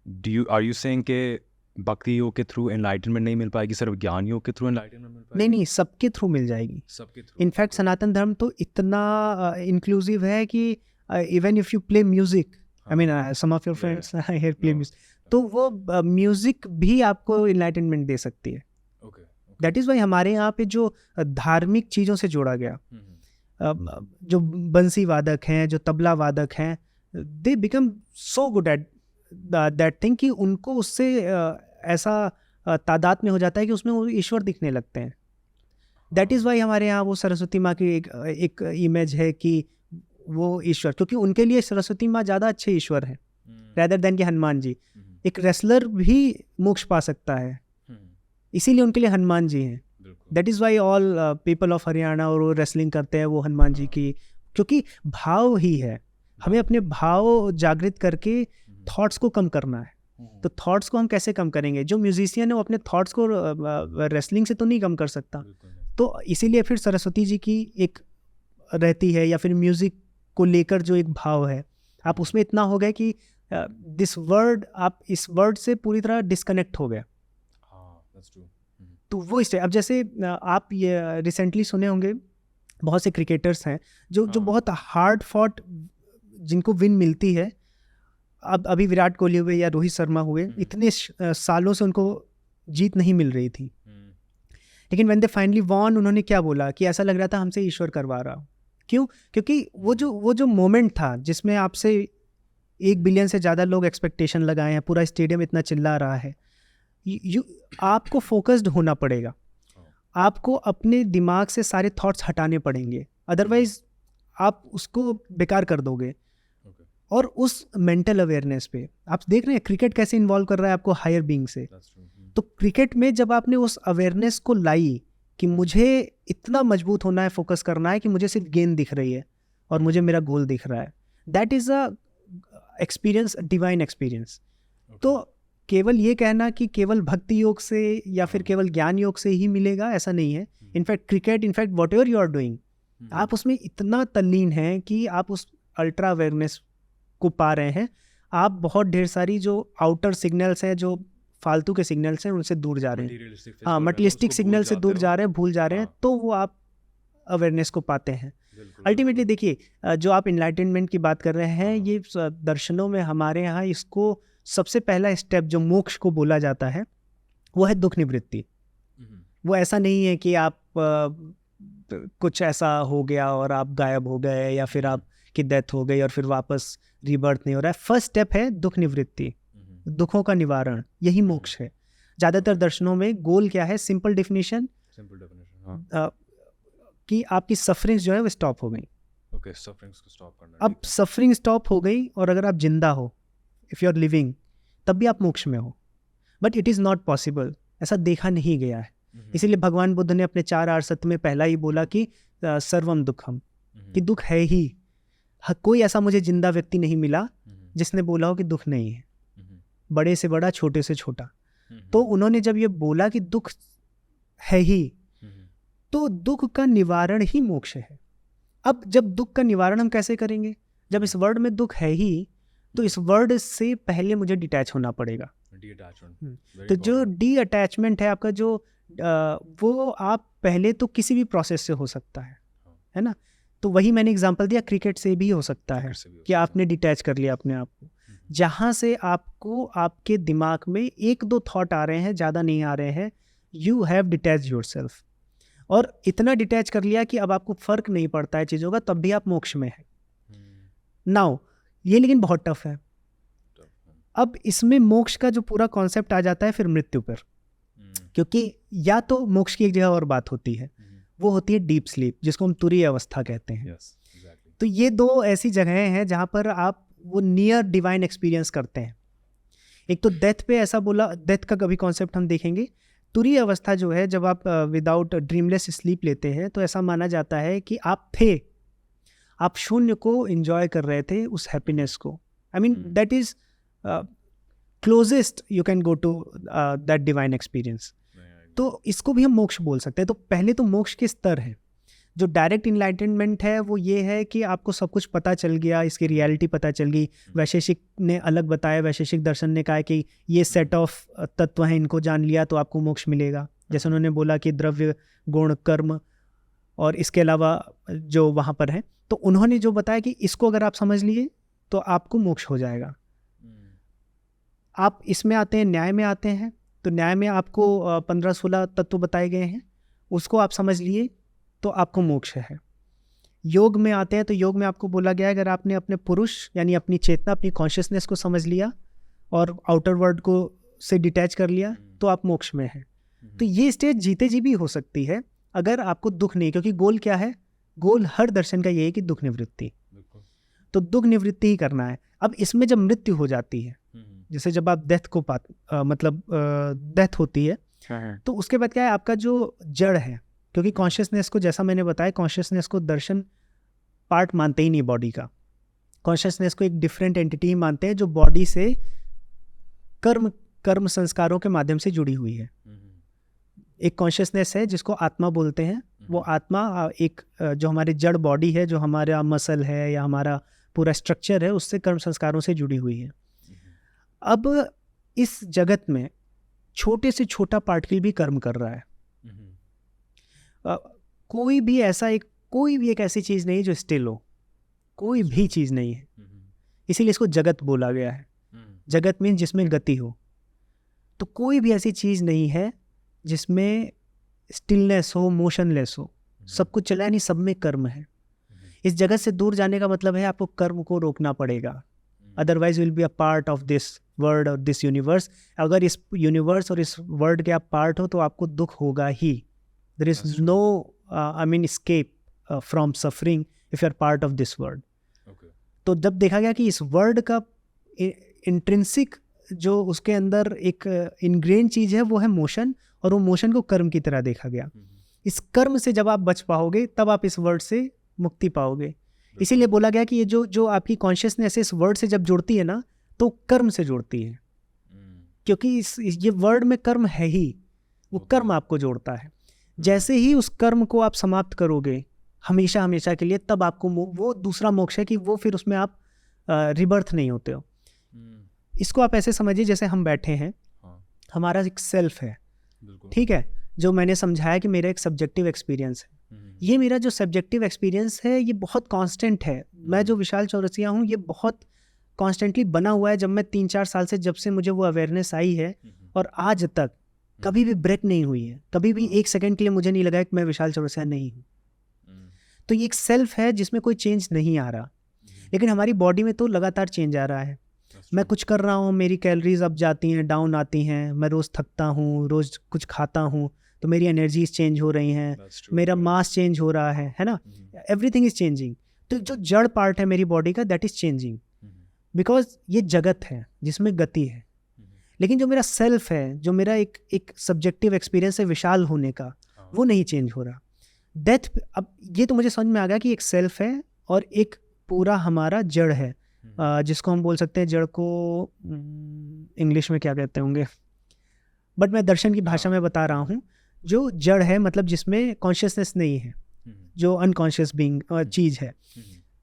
are you saying कि भक्ति योग के थ्रू एनलाइटनमेंट नहीं मिल पाएगी, सिर्फ ज्ञान योग के थ्रू एनलाइटनमेंट मिल पाएगी? नहीं, सबके थ्रू मिल जाएगी। सबके थ्रू। इनफैक्ट सनातन धर्म तो इतना इंक्लूसिव है कि even if you play music, I mean some of your friends here play music, तो वो म्यूजिक भी आपको एनलाइटनमेंट दे सकती है। दैट इज़ वाई हमारे यहाँ पे जो धार्मिक चीज़ों से जोड़ा गया, जो बंसी वादक हैं, जो तबला वादक हैं, they become so good at that thing कि उनको उससे ऐसा तादाद में हो जाता है कि उसमें वो ईश्वर दिखने लगते हैं। दैट इज़ वाई हमारे यहाँ वो सरस्वती माँ की एक इमेज है कि वो ईश्वर, क्योंकि उनके लिए सरस्वती माँ ज़्यादा अच्छे ईश्वर हैं रैदर देन कि हनुमान जी। एक रेसलर भी मोक्ष पा सकता है, इसीलिए उनके लिए हनुमान जी हैं। That is why all people of Haryana और वो रेसलिंग करते हैं वो हनुमान जी की, क्योंकि भाव ही है। हमें अपने भाव जागृत करके थॉट्स को कम करना है। तो थॉट्स को हम कैसे कम करेंगे? जो म्यूजिशियन है वो अपने थॉट्स को रेसलिंग से तो नहीं कम कर सकता। तो इसीलिए फिर सरस्वती जी की एक रहती है, या फिर म्यूज़िक को लेकर जो एक भाव है, आप उसमें इतना हो गए कि दिस वर्ड, आप इस वर्ड से पूरी तरह डिस्कनेक्ट हो गए। तो वो इस अब जैसे आप ये रिसेंटली सुने होंगे, बहुत से क्रिकेटर्स हैं जो बहुत हार्ड फॉट, जिनको विन मिलती है। अब अभी विराट कोहली हुए या रोहित शर्मा हुए, इतने सालों से उनको जीत नहीं मिल रही थी, लेकिन व्हेन दे फाइनली वॉन, उन्होंने क्या बोला कि ऐसा लग रहा था हमसे ईश्वर करवा रहा। क्यों? क्योंकि वो जो मोमेंट था जिसमें आपसे 1 बिलियन से ज़्यादा लोग एक्सपेक्टेशन लगाए हैं, पूरा स्टेडियम इतना चिल्ला रहा है, आपको फोकस्ड होना पड़ेगा, आपको अपने दिमाग से सारे थॉट्स हटाने पड़ेंगे, अदरवाइज आप उसको बेकार कर दोगे। और उस मेंटल अवेयरनेस पे आप देख रहे हैं क्रिकेट कैसे इन्वॉल्व कर रहा है आपको हायर बीइंग से। तो क्रिकेट में जब आपने उस अवेयरनेस को लाई कि मुझे इतना मजबूत होना है, फोकस करना है कि मुझे सिर्फ गेंद दिख रही है और मुझे मेरा गोल दिख रहा है, that is a experience, divine experience. तो केवल ये कहना कि केवल भक्ति योग से या फिर केवल ज्ञान योग से ही मिलेगा, ऐसा नहीं है। In fact cricket, in fact whatever you are doing, आप उसमें इतना तल्लीन हैं कि आप उस अल्ट्रा अवेयरनेस को पा रहे हैं। आप बहुत ढेर सारी जो आउटर सिग्नल्स हैं, जो फालतू के सिग्नल्स हैं, उनसे दूर जा रहे हैं। हाँ, मटेरियलिस्टिक सिग्नल से दूर जा रहे हैं, भूल जा रहे हैं, तो वो आप अवेयरनेस को पाते हैं। अल्टीमेटली देखिए, जो आप इनलाइटनमेंट की बात कर रहे हैं, ये दर्शनों में हमारे यहाँ इसको सबसे पहला स्टेप जो मोक्ष को बोला जाता है वो है दुख निवृत्ति। वो ऐसा नहीं है कि आप कुछ ऐसा हो गया और आप गायब हो गए, या फिर आपकी डेथ हो गई और फिर वापस रीबर्थ नहीं हो रहा है। फर्स्ट स्टेप है दुख निवृत्ति, दुखों का निवारण, यही मोक्ष है। ज़्यादातर दर्शनों में गोल क्या है? सिंपल डेफिनेशन कि आपकी सफरिंग्स जो है वो स्टॉप हो गई। सफरिंग्स को स्टॉप करना। अब सफरिंग स्टॉप हो गई, और अगर आप जिंदा हो, इफ़ यू आर लिविंग, तब भी आप मोक्ष में हो। But it is not possible, ऐसा देखा नहीं गया है। इसीलिए भगवान बुद्ध ने अपने 4 आर्य सत्य में पहला ही बोला कि सर्वम दुखम, कि दुख है ही। कोई ऐसा मुझे जिंदा व्यक्ति नहीं मिला जिसने बोला हो कि दुख नहीं है, बड़े से बड़ा, छोटे से छोटा। तो उन्होंने जब ये बोला कि दुख है ही, तो दुख का निवारण ही मोक्ष है। अब जब दुख का निवारण हम कैसे करेंगे? जब इस वर्ड में दुख है ही, तो इस वर्ड से पहले मुझे डिटैच होना पड़ेगा। तो जो डी अटैचमेंट है आपका, जो वो आप पहले तो किसी भी प्रोसेस से हो सकता है ना। तो वही मैंने एग्जांपल दिया, क्रिकेट से भी हो सकता है कि आपने डिटैच कर लिया अपने आप को, जहाँ से आपको आपके दिमाग में 1-2 थॉट आ रहे हैं, ज़्यादा नहीं आ रहे हैं, यू हैव डिटैच योरसेल्फ। और इतना डिटैच कर लिया कि अब आपको फर्क नहीं पड़ता है चीज़ों का, तब भी आप मोक्ष में है। नाउ ये लेकिन बहुत टफ है। अब इसमें मोक्ष का जो पूरा कॉन्सेप्ट आ जाता है फिर मृत्यु पर, क्योंकि या तो मोक्ष की एक जगह और बात होती है, वो होती है डीप स्लीप, जिसको हम तुरीय अवस्था कहते हैं। तो ये 2 ऐसी जगहें हैं जहाँ पर आप वो नियर डिवाइन एक्सपीरियंस करते हैं। एक तो डेथ पे ऐसा बोला, डेथ का कभी कॉन्सेप्ट हम देखेंगे। तुरीय अवस्था जो है, जब आप विदाउट ड्रीमलेस स्लीप लेते हैं, तो ऐसा माना जाता है कि आप थे, आप शून्य को एंजॉय कर रहे थे, उस हैप्पीनेस को। I mean that is closest you can go to that divine experience. तो इसको भी हम मोक्ष बोल सकते हैं। तो पहले तो मोक्ष के स्तर हैं। जो डायरेक्ट इनलाइटनमेंट है वो ये है कि आपको सब कुछ पता चल गया, इसकी रियलिटी पता चल गई। वैशेषिक ने अलग बताया, वैशेषिक दर्शन ने कहा कि ये सेट ऑफ तत्व हैं, इनको जान लिया तो आपको मोक्ष मिलेगा। जैसे उन्होंने बोला कि द्रव्य, गुण, कर्म और इसके अलावा जो वहाँ पर है, तो उन्होंने जो बताया कि इसको अगर आप समझ लिए तो आपको मोक्ष हो जाएगा। आप इसमें आते हैं, न्याय में आते हैं, तो न्याय में आपको 15-16 तत्व बताए गए हैं, उसको आप समझ लिए तो आपको मोक्ष है। योग में आते हैं तो योग में आपको बोला गया है अगर आपने अपने पुरुष यानी अपनी चेतना, अपनी कॉन्शियसनेस को समझ लिया और आउटर वर्ल्ड को से डिटैच कर लिया तो आप मोक्ष में हैं। तो ये स्टेज जीते जी भी हो सकती है अगर आपको दुख नहीं, क्योंकि गोल क्या है, गोल हर दर्शन का ये है कि दुख निवृत्ति, तो दुख निवृत्ति ही करना है। अब इसमें जब मृत्यु हो जाती है, जैसे जब आप डेथ को डेथ होती है, तो उसके बाद क्या है, आपका जो जड़ है, क्योंकि कॉन्शियसनेस को, जैसा मैंने बताया, कॉन्शियसनेस को दर्शन पार्ट मानते ही नहीं बॉडी का। कॉन्शियसनेस को एक डिफरेंट एंटिटी ही मानते हैं जो बॉडी से कर्म संस्कारों के माध्यम से जुड़ी हुई है। एक कॉन्शियसनेस है जिसको आत्मा बोलते हैं। वो आत्मा एक जो हमारे जड़ बॉडी है, जो हमारा मसल है या हमारा पूरा स्ट्रक्चर है, उससे कर्म संस्कारों से जुड़ी हुई है। अब इस जगत में छोटे से छोटा पार्टिकल भी कर्म कर रहा है। कोई भी एक ऐसी चीज़ नहीं जो स्टिल हो, कोई भी चीज़ नहीं है, इसीलिए इसको जगत बोला गया है। जगत मीन जिसमें गति हो, तो कोई भी ऐसी चीज़ नहीं है जिसमें स्टिलनेस हो, मोशनलेस हो, सब कुछ चला है, नहीं, सब में कर्म है। इस जगत से दूर जाने का मतलब है आपको कर्म को रोकना पड़ेगा, otherwise will be a part of this world और दिस यूनिवर्स। अगर इस यूनिवर्स और इस वर्ल्ड के आप पार्ट हो तो आपको दुख होगा ही। There is no escape from suffering if you are part of this world. तो जब देखा गया कि इस वर्ल्ड का इंट्रिंसिक जो उसके अंदर एक इनग्रेन चीज़ है वो है मोशन, और वो मोशन को कर्म की तरह देखा गया। इस कर्म से जब आप बच पाओगे तब आप इस वर्ल्ड से मुक्ति पाओगे। इसीलिए बोला गया कि ये जो आपकी कॉन्शियसनेस इस वर्ल्ड से जब जुड़ती है ना, तो कर्म से जुड़ती है, क्योंकि ये वर्ल्ड में कर्म है ही, वो कर्म आपको जोड़ता है। जैसे ही उस कर्म को आप समाप्त करोगे हमेशा हमेशा के लिए, तब आपको वो दूसरा मोक्ष है कि वो फिर उसमें आप रिबर्थ नहीं होते हो। इसको आप ऐसे समझिए जैसे हम बैठे हैं, हमारा एक सेल्फ है, ठीक है, जो मैंने समझाया कि मेरा एक सब्जेक्टिव एक्सपीरियंस है। ये मेरा जो सब्जेक्टिव एक्सपीरियंस है ये बहुत कांस्टेंट है। मैं जो विशाल चौरसिया हूँ ये बहुत कॉन्स्टेंटली बना हुआ है। जब मैं 3-4 साल से, जब से मुझे वो अवेयरनेस आई है और आज तक कभी भी ब्रेक नहीं हुई है, कभी भी एक सेकंड के लिए मुझे नहीं लगा कि मैं विशाल चौरसिया नहीं हूँ। तो ये एक सेल्फ है जिसमें कोई चेंज नहीं आ रहा, लेकिन हमारी बॉडी में तो लगातार चेंज आ रहा है। मैं कुछ कर रहा हूँ, मेरी कैलोरीज अप जाती हैं, डाउन आती हैं, मैं रोज़ थकता हूँ, रोज़ कुछ खाता हूँ तो मेरी एनर्जीज चेंज हो रही हैं, मेरा मास चेंज हो रहा है ना, एवरीथिंग इज़ चेंजिंग। तो जो जड़ पार्ट है मेरी बॉडी का, दैट इज़ चेंजिंग, बिकॉज ये जगत है जिसमें गति है। लेकिन जो मेरा सेल्फ है, जो मेरा एक सब्जेक्टिव एक्सपीरियंस है विशाल होने का, वो नहीं चेंज हो रहा। डेथ, अब ये तो मुझे समझ में आ गया कि एक सेल्फ है और एक पूरा हमारा जड़ है, जिसको हम बोल सकते हैं, जड़ को इंग्लिश में क्या कहते होंगे, बट मैं दर्शन की भाषा में बता रहा हूँ। जो जड़ है मतलब जिसमें कॉन्शियसनेस नहीं है, जो अनकॉन्शियस बीइंग चीज़ है,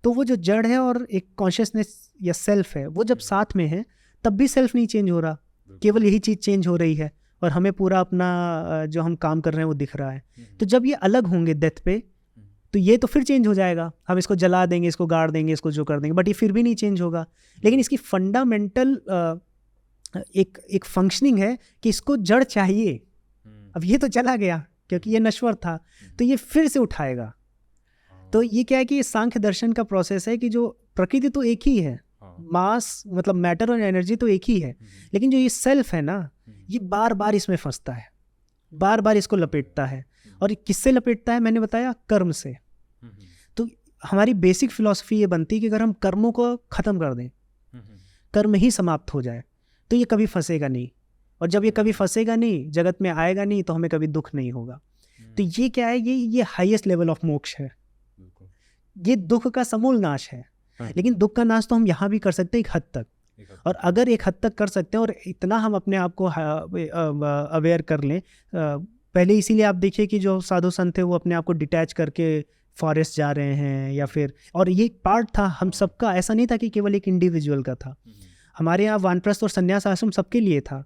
तो वो जो जड़ है और एक कॉन्शियसनेस या सेल्फ है, वो जब साथ में है तब भी सेल्फ नहीं चेंज हो रहा, केवल यही चीज़ चेंज हो रही है और हमें पूरा अपना जो हम काम कर रहे हैं वो दिख रहा है। तो जब ये अलग होंगे डेथ पे, तो ये तो फिर चेंज हो जाएगा, हम इसको जला देंगे, इसको गाड़ देंगे, इसको जो कर देंगे, बट ये फिर भी नहीं चेंज होगा। लेकिन इसकी फंडामेंटल एक फंक्शनिंग है कि इसको जड़ चाहिए। अब ये तो चला गया क्योंकि ये नश्वर था, तो ये फिर से उठाएगा। तो ये क्या है कि ये सांख्य दर्शन का प्रोसेस है कि जो प्रकृति तो एक ही है, मास मतलब मैटर और एनर्जी तो एक ही है, लेकिन जो ये सेल्फ है ना, ये बार बार इसमें फंसता है, बार बार इसको लपेटता है। और किससे लपेटता है, मैंने बताया, कर्म से। तो हमारी बेसिक फिलॉसफी ये बनती है कि अगर हम कर्मों को ख़त्म कर दें, कर्म ही समाप्त हो जाए, तो ये कभी फंसेगा नहीं। और जब ये कभी फंसेगा नहीं, जगत में आएगा नहीं, तो हमें कभी दुख नहीं होगा। तो ये क्या है, ये हाईएस्ट लेवल ऑफ मोक्ष है। ये दुख का समूल नाश है। लेकिन दुख का नाश तो हम यहाँ भी कर सकते हैं एक हद तक, और अगर एक हद तक कर सकते हैं और इतना हम अपने आप को अवेयर कर लें, पहले इसीलिए आप देखिए कि जो साधु संत थे वो अपने आप को डिटैच करके फॉरेस्ट जा रहे हैं या फिर, और ये पार्ट था हम सबका, ऐसा नहीं था कि केवल एक इंडिविजुअल का था। हमारे यहाँ वानप्रस्थ और संन्यास आश्रम सबके लिए था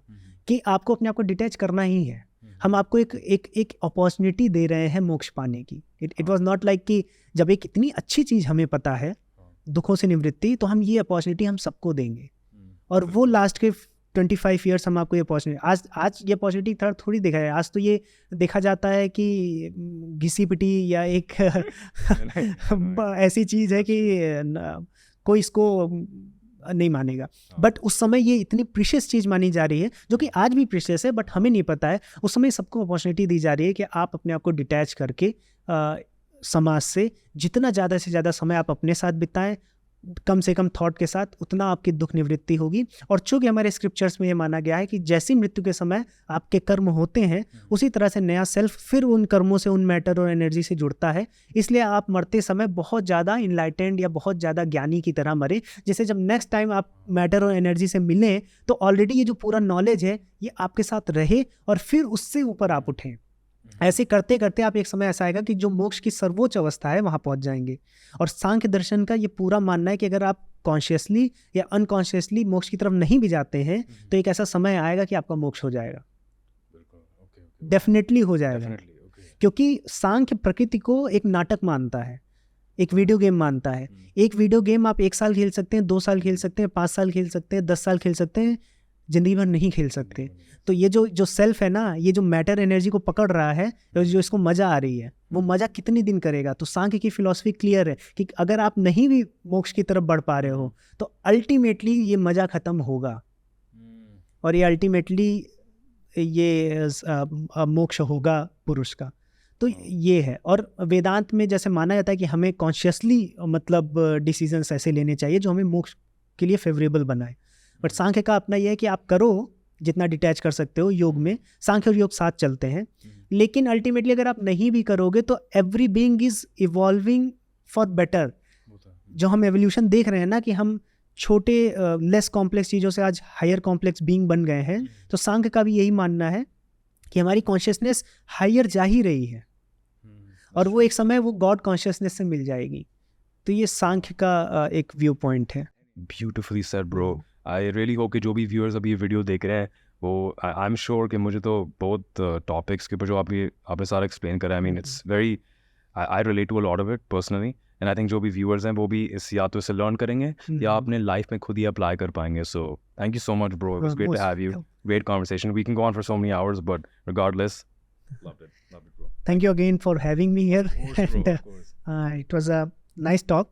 कि आपको अपने आप को डिटैच करना ही है। हम आपको एक अपॉर्चुनिटी दे रहे हैं मोक्ष पाने की। इट वाज नॉट लाइक कि जब एक इतनी अच्छी चीज़ हमें पता है, दुखों से निवृत्ति, तो हम ये अपॉर्चुनिटी हम सबको देंगे। और वो लास्ट के 25 ईयर्स हम आपको ये अपॉर्चुनिटी, आज ये अपॉर्चुनिटी थोड़ी देखा है। आज तो ये देखा जाता है कि घिसी पिटी या एक ऐसी चीज़ है कि कोई इसको नहीं मानेगा। बट उस समय ये इतनी प्रीशियस चीज़ मानी जा रही है, जो कि आज भी प्रीशियस है, बट हमें नहीं पता है। उस समय सबको अपॉर्चुनिटी दी जा रही है कि आप अपने आप को डिटैच करके समाज से जितना ज़्यादा से ज़्यादा समय आप अपने साथ बिताएं, कम से कम थॉट के साथ, उतना आपकी दुख निवृत्ति होगी। और चूँकि हमारे स्क्रिप्चर्स में ये माना गया है कि जैसी मृत्यु के समय आपके कर्म होते हैं, उसी तरह से नया सेल्फ फिर उन कर्मों से, उन मैटर और एनर्जी से जुड़ता है। इसलिए आप मरते समय बहुत ज़्यादा इनलाइटेंड या बहुत ज़्यादा ज्ञानी की तरह मरे, जिससे जब नेक्स्ट टाइम आप मैटर और एनर्जी से मिलें तो ऑलरेडी ये जो पूरा नॉलेज है ये आपके साथ रहे और फिर उससे ऊपर आप उठें। ऐसे करते करते आप एक समय ऐसा आएगा कि जो मोक्ष की सर्वोच्च अवस्था है वहाँ पहुँच जाएंगे। और सांख्य दर्शन का ये पूरा मानना है कि अगर आप कॉन्शियसली या अनकॉन्शियसली मोक्ष की तरफ नहीं भी जाते हैं तो एक ऐसा समय आएगा कि आपका मोक्ष हो जाएगा, डेफिनेटली हो जाएगा। क्योंकि सांख्य प्रकृति को एक नाटक मानता है, एक वीडियो गेम मानता है। एक वीडियो गेम आप 1 साल खेल सकते हैं, 2 साल खेल सकते हैं, 5 साल खेल सकते हैं, 10 साल खेल सकते हैं, जिंदगी भर नहीं खेल सकते। तो ये जो सेल्फ है ना, ये जो मैटर एनर्जी को पकड़ रहा है, जो इसको मज़ा आ रही है, वो मज़ा कितनी दिन करेगा। तो सांख्य की फिलॉसफी क्लियर है कि अगर आप नहीं भी मोक्ष की तरफ बढ़ पा रहे हो तो अल्टीमेटली ये मज़ा ख़त्म होगा और ये अल्टीमेटली ये मोक्ष होगा पुरुष का। तो ये है। और वेदांत में जैसे माना जाता है कि हमें कॉन्शियसली मतलब डिसीजंस ऐसे लेने चाहिए जो हमें मोक्ष के लिए फेवरेबल बनाए। बट सांख्य का अपना ये है कि आप करो जितना डिटैच कर सकते हो। योग में सांख्य और योग साथ चलते हैं, लेकिन अल्टीमेटली अगर आप नहीं भी करोगे तो every being is evolving for better. जो हम एवोल्यूशन देख रहे हैं ना कि हम छोटे लेस कॉम्प्लेक्स चीज़ों से आज हायर कॉम्प्लेक्स बीइंग बन गए हैं, तो सांख्य का भी यही मानना है कि हमारी कॉन्शियसनेस हायर जा ही रही है और वो एक समय वो गॉड कॉन्शियसनेस से मिल जाएगी। तो ये सांख्य का एक व्यू पॉइंट है। Beautifully said bro. I really hope कि जो भी व्यूअर्स अभी ये वीडियो देख रहे हैं वो, आई एम श्योर कि मुझे तो बहुत टॉपिक्स के ऊपर जो आपने सारा एक्सप्लेन करा, I mean it's very, I relate to a lot of it personally, and I think जो भी व्यूअर्स हैं वो भी या तो इसे लर्न करेंगे या अपने लाइफ में खुद ही अप्लाई कर पाएंगे। So thank you so much bro, it was great to have you, great conversation, we can go on for so many hours but regardless, loved it bro. Thank you again for having me here. And it was a nice talk.